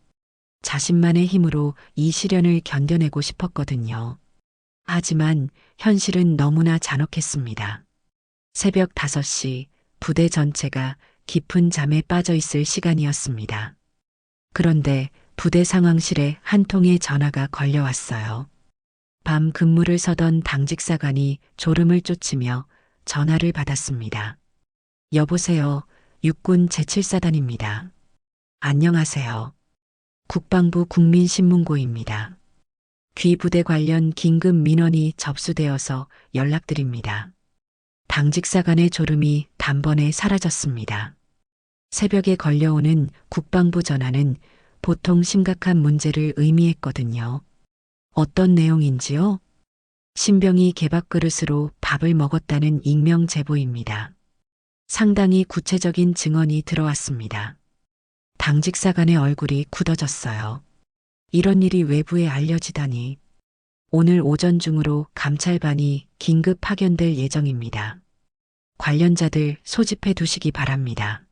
자신만의 힘으로 이 시련을 견뎌내고 싶었거든요. 하지만 현실은 너무나 잔혹했습니다. 새벽 5시 부대 전체가 깊은 잠에 빠져 있을 시간이었습니다. 그런데 부대 상황실에 한 통의 전화가 걸려왔어요. 밤 근무를 서던 당직사관이 졸음을 쫓으며 전화를 받았습니다. 여보세요. 육군 제7사단입니다. 안녕하세요. 국방부 국민신문고입니다. 귀부대 관련 긴급 민원이 접수되어서 연락드립니다. 당직사관의 졸음이 단번에 사라졌습니다. 새벽에 걸려오는 국방부 전화는 보통 심각한 문제를 의미했거든요. 어떤 내용인지요? 신병이 개밥그릇으로 밥을 먹었다는 익명 제보입니다. 상당히 구체적인 증언이 들어왔습니다. 당직사관의 얼굴이 굳어졌어요. 이런 일이 외부에 알려지다니. 오늘 오전 중으로 감찰반이 긴급 파견될 예정입니다. 관련자들 소집해 두시기 바랍니다.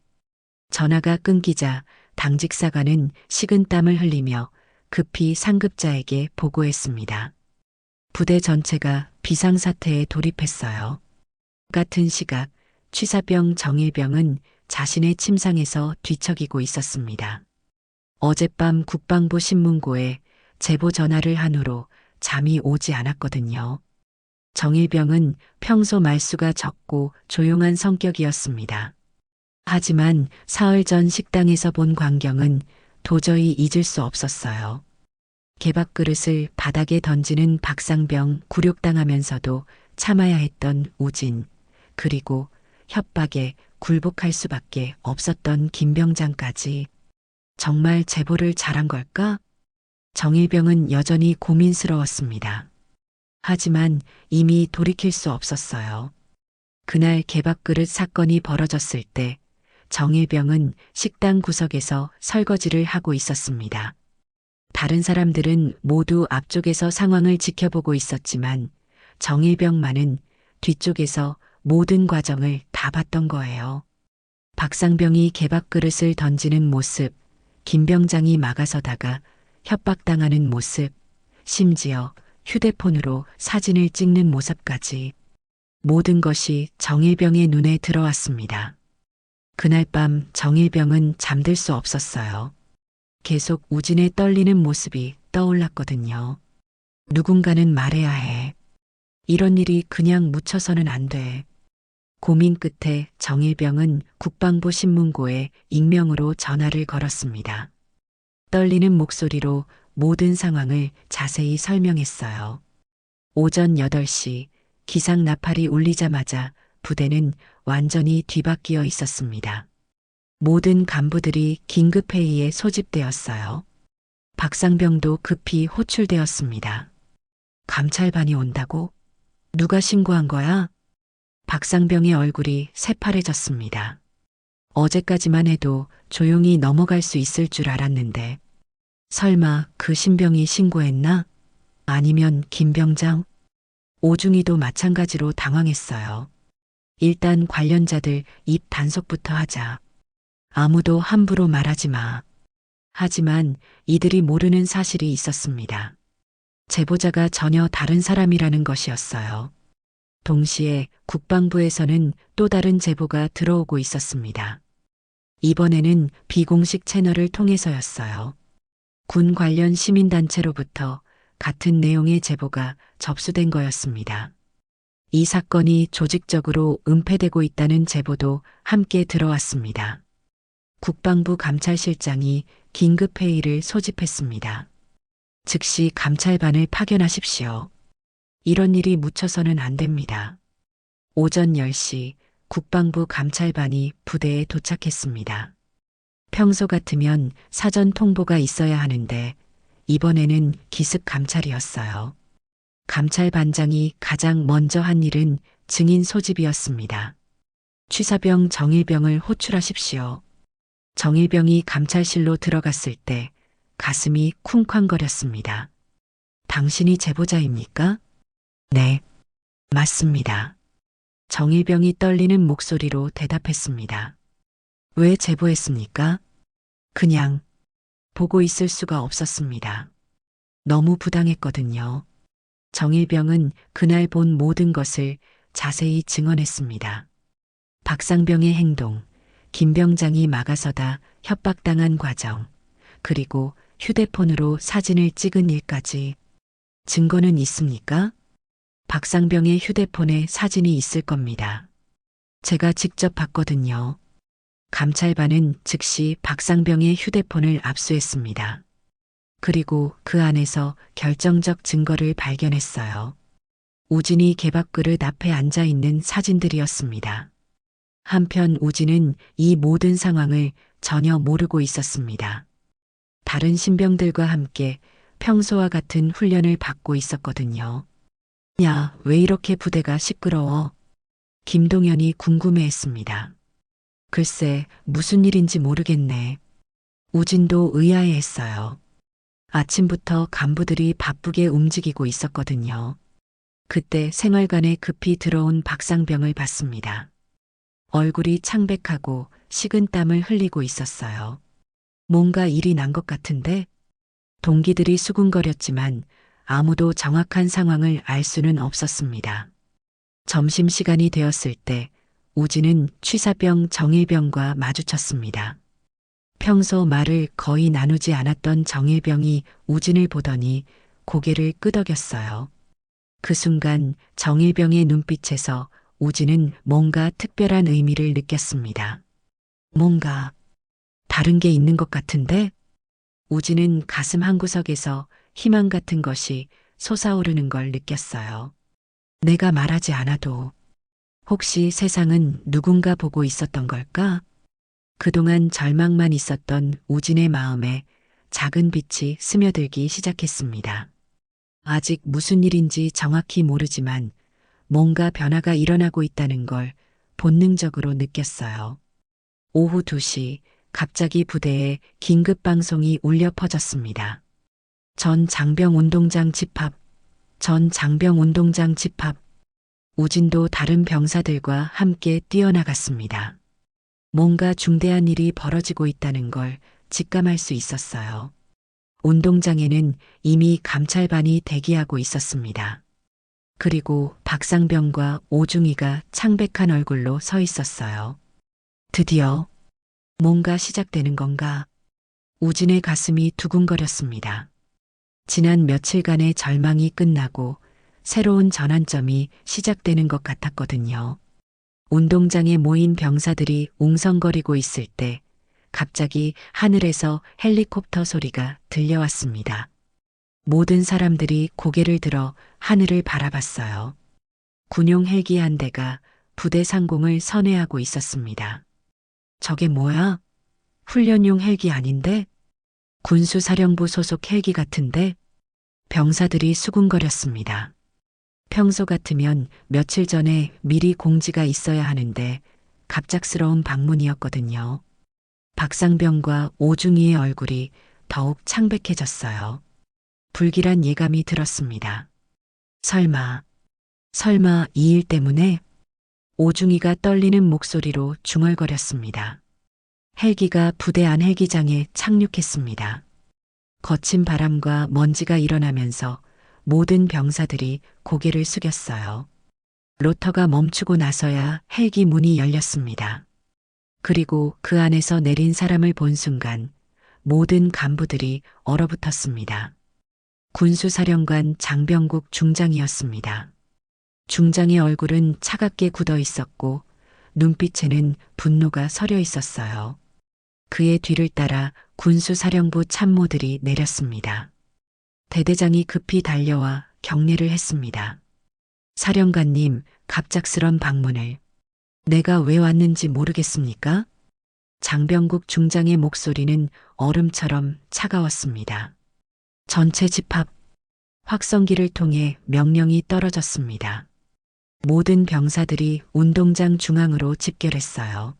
전화가 끊기자 당직사관은 식은땀을 흘리며 급히 상급자에게 보고했습니다. 부대 전체가 비상사태에 돌입했어요. 같은 시각 취사병 정일병은 자신의 침상에서 뒤척이고 있었습니다. 어젯밤 국방부 신문고에 제보 전화를 한 후로 잠이 오지 않았거든요. 정일병은 평소 말수가 적고 조용한 성격이었습니다. 하지만 사흘 전 식당에서 본 광경은 도저히 잊을 수 없었어요. 개밥그릇을 바닥에 던지는 박상병 굴욕당하면서도 참아야 했던 우진, 그리고 협박에 굴복할 수밖에 없었던 김병장까지. 정말 제보를 잘한 걸까? 정일병은 여전히 고민스러웠습니다. 하지만 이미 돌이킬 수 없었어요. 그날 개밥그릇 사건이 벌어졌을 때 정일병은 식당 구석에서 설거지를 하고 있었습니다. 다른 사람들은 모두 앞쪽에서 상황을 지켜보고 있었지만 정일병만은 뒤쪽에서 모든 과정을 다 봤던 거예요. 박상병이 개밥그릇을 던지는 모습, 김병장이 막아서다가 협박당하는 모습, 심지어 휴대폰으로 사진을 찍는 모습까지 모든 것이 정일병의 눈에 들어왔습니다. 그날 밤 정일병은 잠들 수 없었어요. 계속 우진의 떨리는 모습이 떠올랐거든요. 누군가는 말해야 해. 이런 일이 그냥 묻혀서는 안 돼. 고민 끝에 정일병은 국방부 신문고에 익명으로 전화를 걸었습니다. 떨리는 목소리로 모든 상황을 자세히 설명했어요. 오전 8시 기상 나팔이 울리자마자 부대는 완전히 뒤바뀌어 있었습니다. 모든 간부들이 긴급회의에 소집되었어요. 박상병도 급히 호출되었습니다. 감찰반이 온다고? 누가 신고한 거야? 박상병의 얼굴이 새파래졌습니다. 어제까지만 해도 조용히 넘어갈 수 있을 줄 알았는데 설마 그 신병이 신고했나? 아니면 김병장? 오중이도 마찬가지로 당황했어요. 일단 관련자들 입 단속부터 하자. 아무도 함부로 말하지 마. 하지만 이들이 모르는 사실이 있었습니다. 제보자가 전혀 다른 사람이라는 것이었어요. 동시에 국방부에서는 또 다른 제보가 들어오고 있었습니다. 이번에는 비공식 채널을 통해서였어요. 군 관련 시민단체로부터 같은 내용의 제보가 접수된 거였습니다. 이 사건이 조직적으로 은폐되고 있다는 제보도 함께 들어왔습니다. 국방부 감찰실장이 긴급회의를 소집했습니다. 즉시 감찰반을 파견하십시오. 이런 일이 묻혀서는 안 됩니다. 오전 10시 국방부 감찰반이 부대에 도착했습니다. 평소 같으면 사전 통보가 있어야 하는데 이번에는 기습 감찰이었어요. 감찰반장이 가장 먼저 한 일은 증인 소집이었습니다. 취사병 정일병을 호출하십시오. 정일병이 감찰실로 들어갔을 때 가슴이 쿵쾅거렸습니다. 당신이 제보자입니까? 네, 맞습니다. 정일병이 떨리는 목소리로 대답했습니다. 왜 제보했습니까? 그냥 보고 있을 수가 없었습니다. 너무 부당했거든요. 정일병은 그날 본 모든 것을 자세히 증언했습니다. 박상병의 행동, 김병장이 막아서다 협박당한 과정, 그리고 휴대폰으로 사진을 찍은 일까지. 증거는 있습니까? 박상병의 휴대폰에 사진이 있을 겁니다. 제가 직접 봤거든요. 감찰반은 즉시 박상병의 휴대폰을 압수했습니다. 그리고 그 안에서 결정적 증거를 발견했어요. 우진이 개밥그릇 앞에 앉아 있는 사진들이었습니다. 한편 우진은 이 모든 상황을 전혀 모르고 있었습니다. 다른 신병들과 함께 평소와 같은 훈련을 받고 있었거든요. 야, 왜 이렇게 부대가 시끄러워? 김동현이 궁금해했습니다. 글쎄, 무슨 일인지 모르겠네. 우진도 의아해했어요. 아침부터 간부들이 바쁘게 움직이고 있었거든요. 그때 생활관에 급히 들어온 박상병을 봤습니다. 얼굴이 창백하고 식은땀을 흘리고 있었어요. 뭔가 일이 난 것 같은데? 동기들이 수군거렸지만 아무도 정확한 상황을 알 수는 없었습니다. 점심시간이 되었을 때 우진은 취사병 정일병과 마주쳤습니다. 평소 말을 거의 나누지 않았던 정일병이 우진을 보더니 고개를 끄덕였어요. 그 순간 정일병의 눈빛에서 우진은 뭔가 특별한 의미를 느꼈습니다. 뭔가 다른 게 있는 것 같은데? 우진은 가슴 한구석에서 희망 같은 것이 솟아오르는 걸 느꼈어요. 내가 말하지 않아도 혹시 세상은 누군가 보고 있었던 걸까? 그동안 절망만 있었던 우진의 마음에 작은 빛이 스며들기 시작했습니다. 아직 무슨 일인지 정확히 모르지만 뭔가 변화가 일어나고 있다는 걸 본능적으로 느꼈어요. 오후 2시 갑자기 부대에 긴급 방송이 울려 퍼졌습니다. 전 장병 운동장 집합. 우진도 다른 병사들과 함께 뛰어나갔습니다. 뭔가 중대한 일이 벌어지고 있다는 걸 직감할 수 있었어요. 운동장에는 이미 감찰반이 대기하고 있었습니다. 그리고 박상병과 오중이가 창백한 얼굴로 서 있었어요. 드디어 뭔가 시작되는 건가? 우진의 가슴이 두근거렸습니다. 지난 며칠간의 절망이 끝나고 새로운 전환점이 시작되는 것 같았거든요. 운동장에 모인 병사들이 웅성거리고 있을 때 갑자기 하늘에서 헬리콥터 소리가 들려왔습니다. 모든 사람들이 고개를 들어 하늘을 바라봤어요. 군용 헬기 한 대가 부대 상공을 선회하고 있었습니다. 저게 뭐야? 훈련용 헬기 아닌데? 군수사령부 소속 헬기 같은데? 병사들이 수군거렸습니다. 평소 같으면 며칠 전에 미리 공지가 있어야 하는데 갑작스러운 방문이었거든요. 박상병과 오중이의 얼굴이 더욱 창백해졌어요. 불길한 예감이 들었습니다. 설마 이 일 때문에? 오중이가 떨리는 목소리로 중얼거렸습니다. 헬기가 부대 안 헬기장에 착륙했습니다. 거친 바람과 먼지가 일어나면서 모든 병사들이 고개를 숙였어요. 로터가 멈추고 나서야 헬기 문이 열렸습니다. 그리고 그 안에서 내린 사람을 본 순간 모든 간부들이 얼어붙었습니다. 군수사령관 장병국 중장이었습니다. 중장의 얼굴은 차갑게 굳어 있었고 눈빛에는 분노가 서려 있었어요. 그의 뒤를 따라 군수사령부 참모들이 내렸습니다. 대대장이 급히 달려와 격례를 했습니다. 사령관님, 갑작스런 방문을. 내가 왜 왔는지 모르겠습니까? 장병국 중장의 목소리는 얼음처럼 차가웠습니다. 전체 집합. 확성기를 통해 명령이 떨어졌습니다. 모든 병사들이 운동장 중앙으로 집결했어요.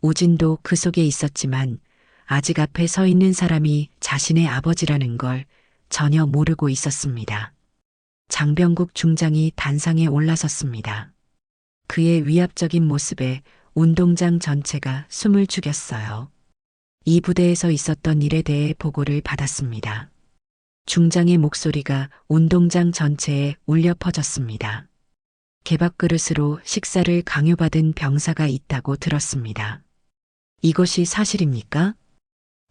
우진도 그 속에 있었지만 아직 앞에 서 있는 사람이 자신의 아버지라는 걸 전혀 모르고 있었습니다. 장병국 중장이 단상에 올라섰습니다. 그의 위압적인 모습에 운동장 전체가 숨을 죽였어요. 이 부대에서 있었던 일에 대해 보고를 받았습니다. 중장의 목소리가 운동장 전체에 울려 퍼졌습니다. 개밥그릇으로 식사를 강요받은 병사가 있다고 들었습니다. 이것이 사실입니까?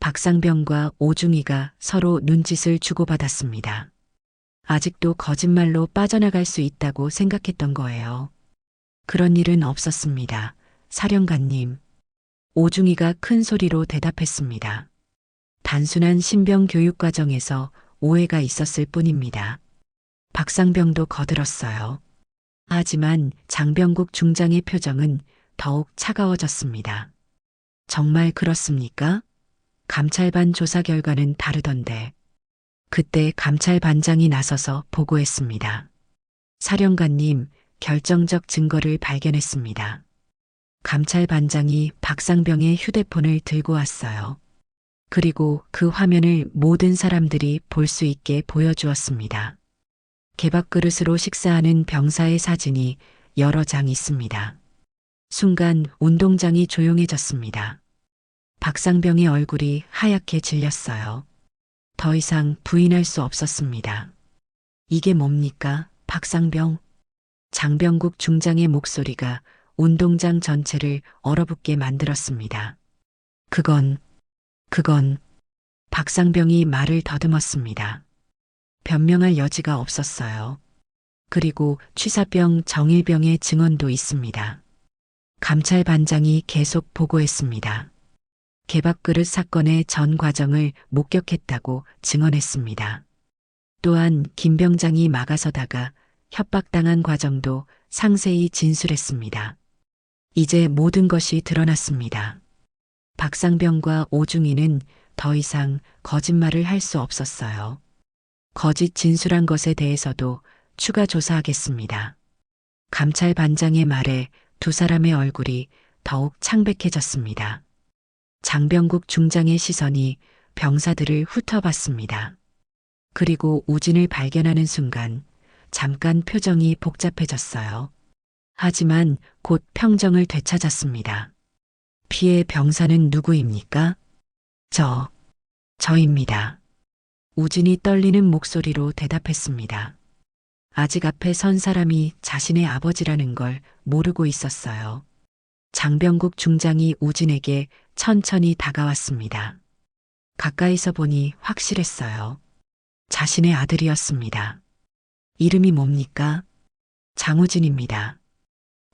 박상병과 오중이가 서로 눈짓을 주고받았습니다. 아직도 거짓말로 빠져나갈 수 있다고 생각했던 거예요. 그런 일은 없었습니다. 사령관님. 오중이가 큰 소리로 대답했습니다. 단순한 신병 교육 과정에서 오해가 있었을 뿐입니다. 박상병도 거들었어요. 하지만 장병국 중장의 표정은 더욱 차가워졌습니다. 정말 그렇습니까? 감찰반 조사 결과는 다르던데. 그때 감찰반장이 나서서 보고했습니다. 사령관님, 결정적 증거를 발견했습니다. 감찰반장이 박상병의 휴대폰을 들고 왔어요. 그리고 그 화면을 모든 사람들이 볼 수 있게 보여주었습니다. 개밥그릇으로 식사하는 병사의 사진이 여러 장 있습니다. 순간 운동장이 조용해졌습니다. 박상병의 얼굴이 하얗게 질렸어요. 더 이상 부인할 수 없었습니다. 이게 뭡니까, 박상병? 장병국 중장의 목소리가 운동장 전체를 얼어붙게 만들었습니다. 그건 박상병이 말을 더듬었습니다. 변명할 여지가 없었어요. 그리고 취사병 정일병의 증언도 있습니다. 감찰반장이 계속 보고했습니다. 개밥그릇 사건의 전 과정을 목격했다고 증언했습니다. 또한 김 병장이 막아서다가 협박당한 과정도 상세히 진술했습니다. 이제 모든 것이 드러났습니다. 박상병과 오중이는 더 이상 거짓말을 할 수 없었어요. 거짓 진술한 것에 대해서도 추가 조사하겠습니다. 감찰반장의 말에 두 사람의 얼굴이 더욱 창백해졌습니다. 장병국 중장의 시선이 병사들을 훑어봤습니다. 그리고 우진을 발견하는 순간 잠깐 표정이 복잡해졌어요. 하지만 곧 평정을 되찾았습니다. 피해 병사는 누구입니까? 저입니다. 우진이 떨리는 목소리로 대답했습니다. 아직 앞에 선 사람이 자신의 아버지라는 걸 모르고 있었어요. 장병국 중장이 우진에게 천천히 다가왔습니다. 가까이서 보니 확실했어요. 자신의 아들이었습니다. 이름이 뭡니까? 장우진입니다.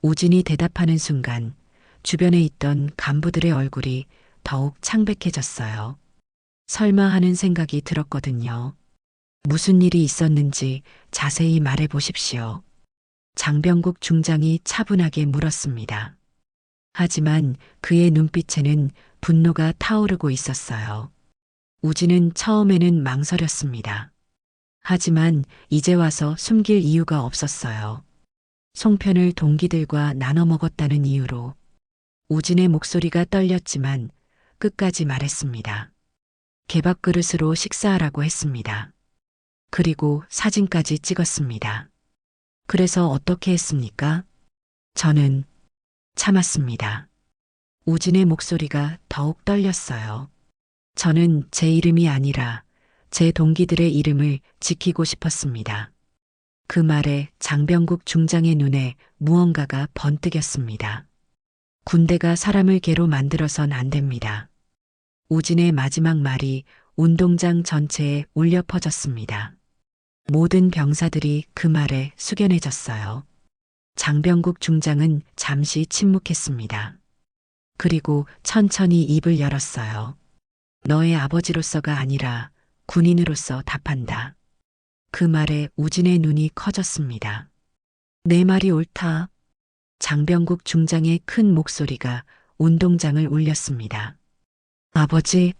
우진이 대답하는 순간 주변에 있던 간부들의 얼굴이 더욱 창백해졌어요. 설마 하는 생각이 들었거든요. 무슨 일이 있었는지 자세히 말해 보십시오. 장병국 중장이 차분하게 물었습니다. 하지만 그의 눈빛에는 분노가 타오르고 있었어요. 우진은 처음에는 망설였습니다. 하지만 이제 와서 숨길 이유가 없었어요. 송편을 동기들과 나눠 먹었다는 이유로. 우진의 목소리가 떨렸지만 끝까지 말했습니다. 개밥그릇으로 식사하라고 했습니다. 그리고 사진까지 찍었습니다. 그래서 어떻게 했습니까? 저는 참았습니다. 우진의 목소리가 더욱 떨렸어요. 저는 제 이름이 아니라 제 동기들의 이름을 지키고 싶었습니다. 그 말에 장병국 중장의 눈에 무언가가 번뜩였습니다. 군대가 사람을 개로 만들어선 안 됩니다. 우진의 마지막 말이 운동장 전체에 울려 퍼졌습니다. 모든 병사들이 그 말에 숙연해졌어요. 장병국 중장은 잠시 침묵했습니다. 그리고 천천히 입을 열었어요. 너의 아버지로서가 아니라 군인으로서 답한다. 그 말에 우진의 눈이 커졌습니다. 내 말이 옳다. 장병국 중장의 큰 목소리가 운동장을 울렸습니다. 아버지,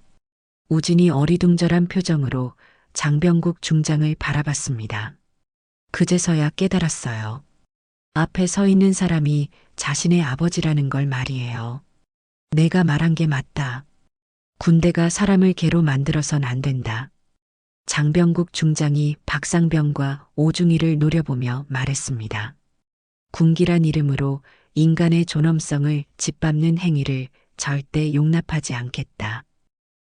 우진이 어리둥절한 표정으로 장병국 중장을 바라봤습니다. 그제서야 깨달았어요. 앞에 서 있는 사람이 자신의 아버지라는 걸 말이에요. 내가 말한 게 맞다. 군대가 사람을 개로 만들어선 안 된다. 장병국 중장이 박상병과 오중이를 노려보며 말했습니다. 군기란 이름으로 인간의 존엄성을 짓밟는 행위를 절대 용납하지 않겠다.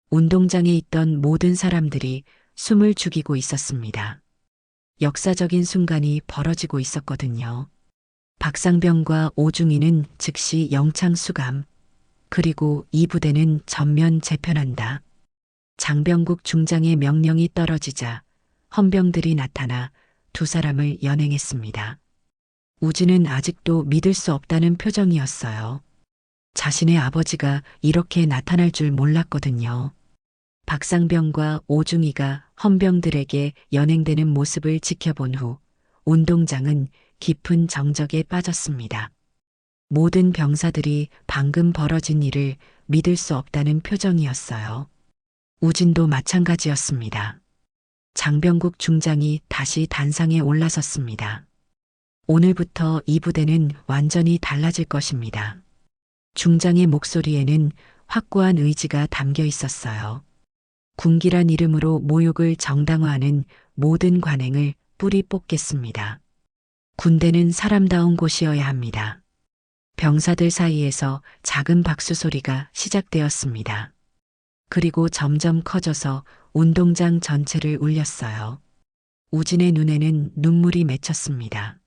운동장에 있던 모든 사람들이 숨을 죽이고 있었습니다. 역사적인 순간이 벌어지고 있었거든요. 박상병과 오중이는 즉시 영창 수감, 그리고 이 부대는 전면 재편한다. 장병국 중장의 명령이 떨어지자 헌병들이 나타나 두 사람을 연행했습니다. 우진은 아직도 믿을 수 없다는 표정이었어요. 자신의 아버지가 이렇게 나타날 줄 몰랐거든요. 박상병과 오중이가 헌병들에게 연행되는 모습을 지켜본 후 운동장은 깊은 정적에 빠졌습니다. 모든 병사들이 방금 벌어진 일을 믿을 수 없다는 표정이었어요. 우진도 마찬가지였습니다. 장병국 중장이 다시 단상에 올라섰습니다. 오늘부터 이 부대는 완전히 달라질 것입니다. 중장의 목소리에는 확고한 의지가 담겨 있었어요. 군기란 이름으로 모욕을 정당화하는 모든 관행을 뿌리 뽑겠습니다. 군대는 사람다운 곳이어야 합니다. 병사들 사이에서 작은 박수 소리가 시작되었습니다. 그리고 점점 커져서 운동장 전체를 울렸어요. 우진의 눈에는 눈물이 맺혔습니다.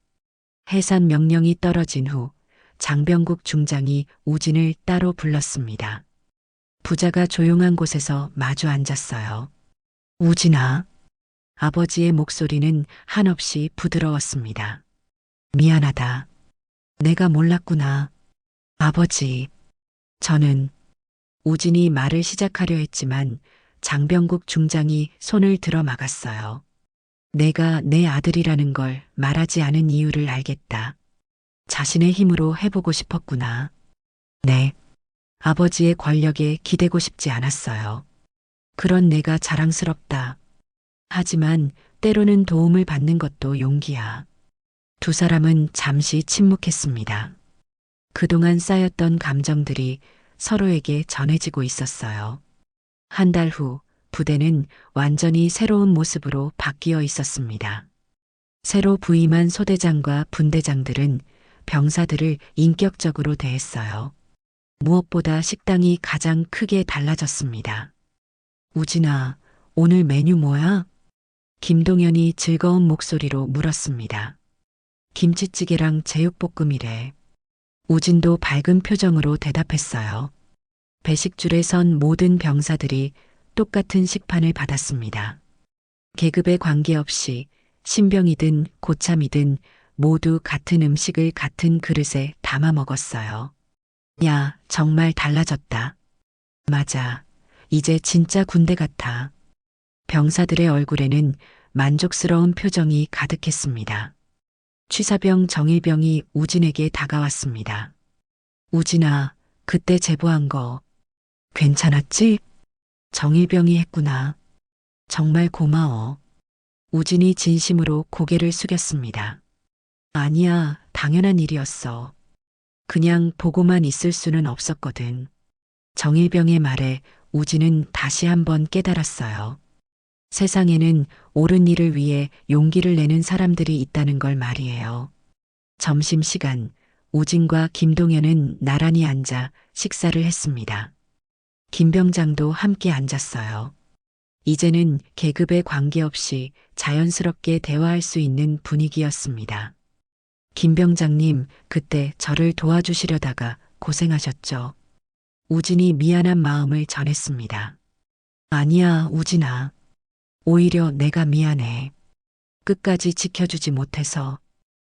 해산 명령이 떨어진 후 장병국 중장이 우진을 따로 불렀습니다. 부자가 조용한 곳에서 마주 앉았어요. 우진아. 아버지의 목소리는 한없이 부드러웠습니다. 미안하다. 내가 몰랐구나. 아버지. 저는 우진이 말을 시작하려 했지만 장병국 중장이 손을 들어 막았어요. 내가 내 아들이라는 걸 말하지 않은 이유를 알겠다. 자신의 힘으로 해보고 싶었구나. 네. 아버지의 권력에 기대고 싶지 않았어요. 그런 내가 자랑스럽다. 하지만 때로는 도움을 받는 것도 용기야. 두 사람은 잠시 침묵했습니다. 그동안 쌓였던 감정들이 서로에게 전해지고 있었어요. 한 달 후 부대는 완전히 새로운 모습으로 바뀌어 있었습니다. 새로 부임한 소대장과 분대장들은 병사들을 인격적으로 대했어요. 무엇보다 식당이 가장 크게 달라졌습니다. 우진아, 오늘 메뉴 뭐야? 김동현이 즐거운 목소리로 물었습니다. 김치찌개랑 제육볶음이래. 우진도 밝은 표정으로 대답했어요. 배식줄에 선 모든 병사들이 똑같은 식판을 받았습니다. 계급에 관계없이 신병이든 고참이든 모두 같은 음식을 같은 그릇에 담아 먹었어요. 야, 정말 달라졌다. 맞아. 이제 진짜 군대 같아. 병사들의 얼굴에는 만족스러운 표정이 가득했습니다. 취사병 정일병이 우진에게 다가왔습니다. 우진아, 그때 제보한 거 괜찮았지? 정일병이 했구나. 정말 고마워. 우진이 진심으로 고개를 숙였습니다. 아니야, 당연한 일이었어. 그냥 보고만 있을 수는 없었거든. 정일병의 말에 우진은 다시 한번 깨달았어요. 세상에는 옳은 일을 위해 용기를 내는 사람들이 있다는 걸 말이에요. 점심시간, 우진과 김동현은 나란히 앉아 식사를 했습니다. 김 병장도 함께 앉았어요. 이제는 계급에 관계없이 자연스럽게 대화할 수 있는 분위기였습니다. 김 병장님, 그때 저를 도와주시려다가 고생하셨죠. 우진이 미안한 마음을 전했습니다. 아니야, 우진아. 오히려 내가 미안해. 끝까지 지켜주지 못해서.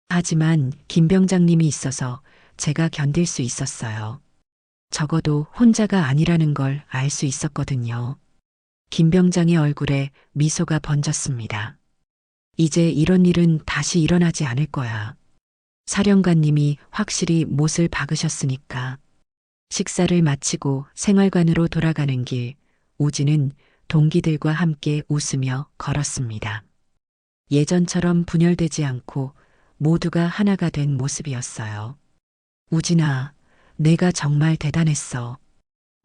하지만 김 병장님이 있어서 제가 견딜 수 있었어요. 적어도 혼자가 아니라는 걸 알 수 있었거든요. 김 병장의 얼굴에 미소가 번졌습니다. 이제 이런 일은 다시 일어나지 않을 거야. 사령관님이 확실히 못을 박으셨으니까. 식사를 마치고 생활관으로 돌아가는 길, 우진은 동기들과 함께 웃으며 걸었습니다. 예전처럼 분열되지 않고 모두가 하나가 된 모습이었어요. 우진아, 내가 정말 대단했어.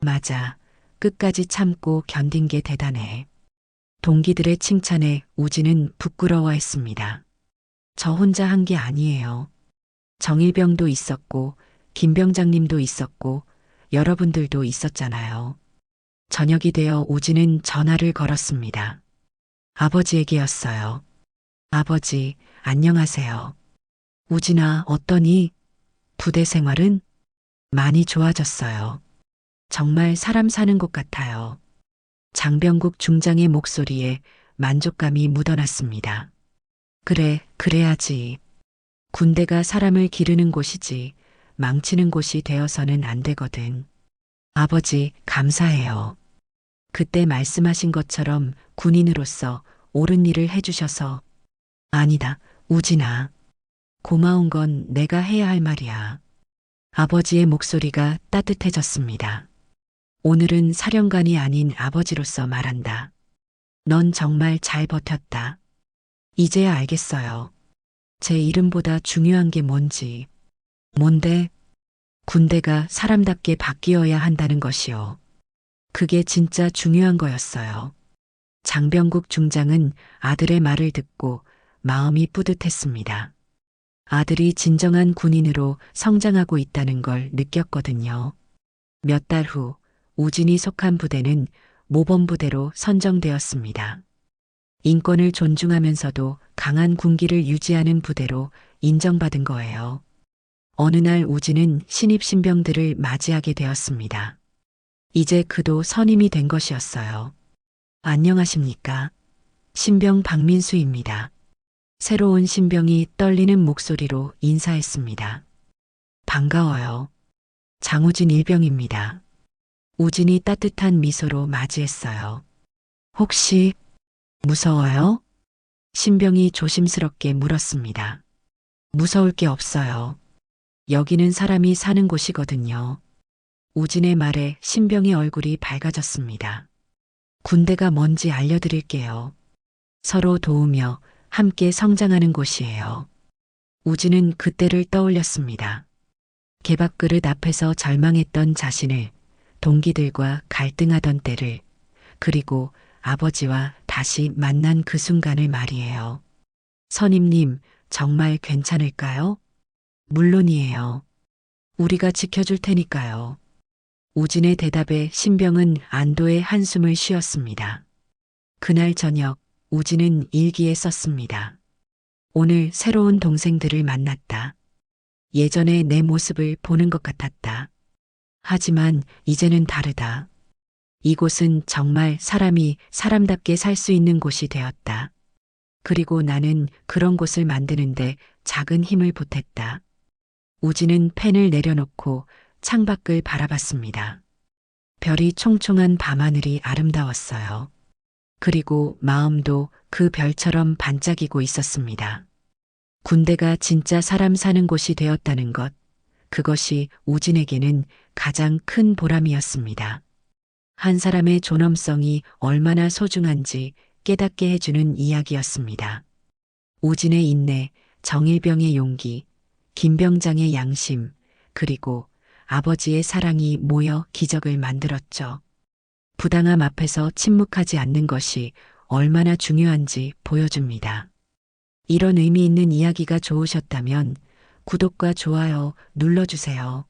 맞아. 끝까지 참고 견딘 게 대단해. 동기들의 칭찬에 우진은 부끄러워했습니다. 저 혼자 한 게 아니에요. 정일병도 있었고, 김 병장님도 있었고, 여러분들도 있었잖아요. 저녁이 되어 우진은 전화를 걸었습니다. 아버지에게였어요. 아버지, 안녕하세요. 우진아, 어떠니? 부대 생활은? 많이 좋아졌어요. 정말 사람 사는 곳 같아요. 장병국 중장의 목소리에 만족감이 묻어났습니다. 그래, 그래야지. 군대가 사람을 기르는 곳이지 망치는 곳이 되어서는 안 되거든. 아버지, 감사해요. 그때 말씀하신 것처럼 군인으로서 옳은 일을 해주셔서. 아니다, 우진아. 고마운 건 내가 해야 할 말이야. 아버지의 목소리가 따뜻해졌습니다. 오늘은 사령관이 아닌 아버지로서 말한다. 넌 정말 잘 버텼다. 이제야 알겠어요. 제 이름보다 중요한 게 뭔지. 뭔데? 군대가 사람답게 바뀌어야 한다는 것이요. 그게 진짜 중요한 거였어요. 장병국 중장은 아들의 말을 듣고 마음이 뿌듯했습니다. 아들이 진정한 군인으로 성장하고 있다는 걸 느꼈거든요. 몇 달 후 우진이 속한 부대는 모범부대로 선정되었습니다. 인권을 존중하면서도 강한 군기를 유지하는 부대로 인정받은 거예요. 어느 날 우진은 신입 신병들을 맞이하게 되었습니다. 이제 그도 선임이 된 것이었어요. 안녕하십니까? 신병 박민수입니다. 새로운 신병이 떨리는 목소리로 인사했습니다. 반가워요. 장우진 일병입니다. 우진이 따뜻한 미소로 맞이했어요. 혹시 무서워요? 신병이 조심스럽게 물었습니다. 무서울 게 없어요. 여기는 사람이 사는 곳이거든요. 우진의 말에 신병의 얼굴이 밝아졌습니다. 군대가 뭔지 알려드릴게요. 서로 도우며 함께 성장하는 곳이에요. 우진은 그때를 떠올렸습니다. 개밥그릇 앞에서 절망했던 자신을, 동기들과 갈등하던 때를, 그리고 아버지와 다시 만난 그 순간을 말이에요. 선임님, 정말 괜찮을까요? 물론이에요. 우리가 지켜줄 테니까요. 우진의 대답에 신병은 안도의 한숨을 쉬었습니다. 그날 저녁 우진은 일기에 썼습니다. 오늘 새로운 동생들을 만났다. 예전에 내 모습을 보는 것 같았다. 하지만 이제는 다르다. 이곳은 정말 사람이 사람답게 살 수 있는 곳이 되었다. 그리고 나는 그런 곳을 만드는데 작은 힘을 보탰다. 우진은 펜을 내려놓고 창밖을 바라봤습니다. 별이 총총한 밤하늘이 아름다웠어요. 그리고 마음도 그 별처럼 반짝이고 있었습니다. 군대가 진짜 사람 사는 곳이 되었다는 것, 그것이 우진에게는 가장 큰 보람이었습니다. 한 사람의 존엄성이 얼마나 소중한지 깨닫게 해주는 이야기였습니다. 우진의 인내, 정일병의 용기, 김병장의 양심, 그리고 아버지의 사랑이 모여 기적을 만들었죠. 부당함 앞에서 침묵하지 않는 것이 얼마나 중요한지 보여줍니다. 이런 의미 있는 이야기가 좋으셨다면 구독과 좋아요 눌러주세요.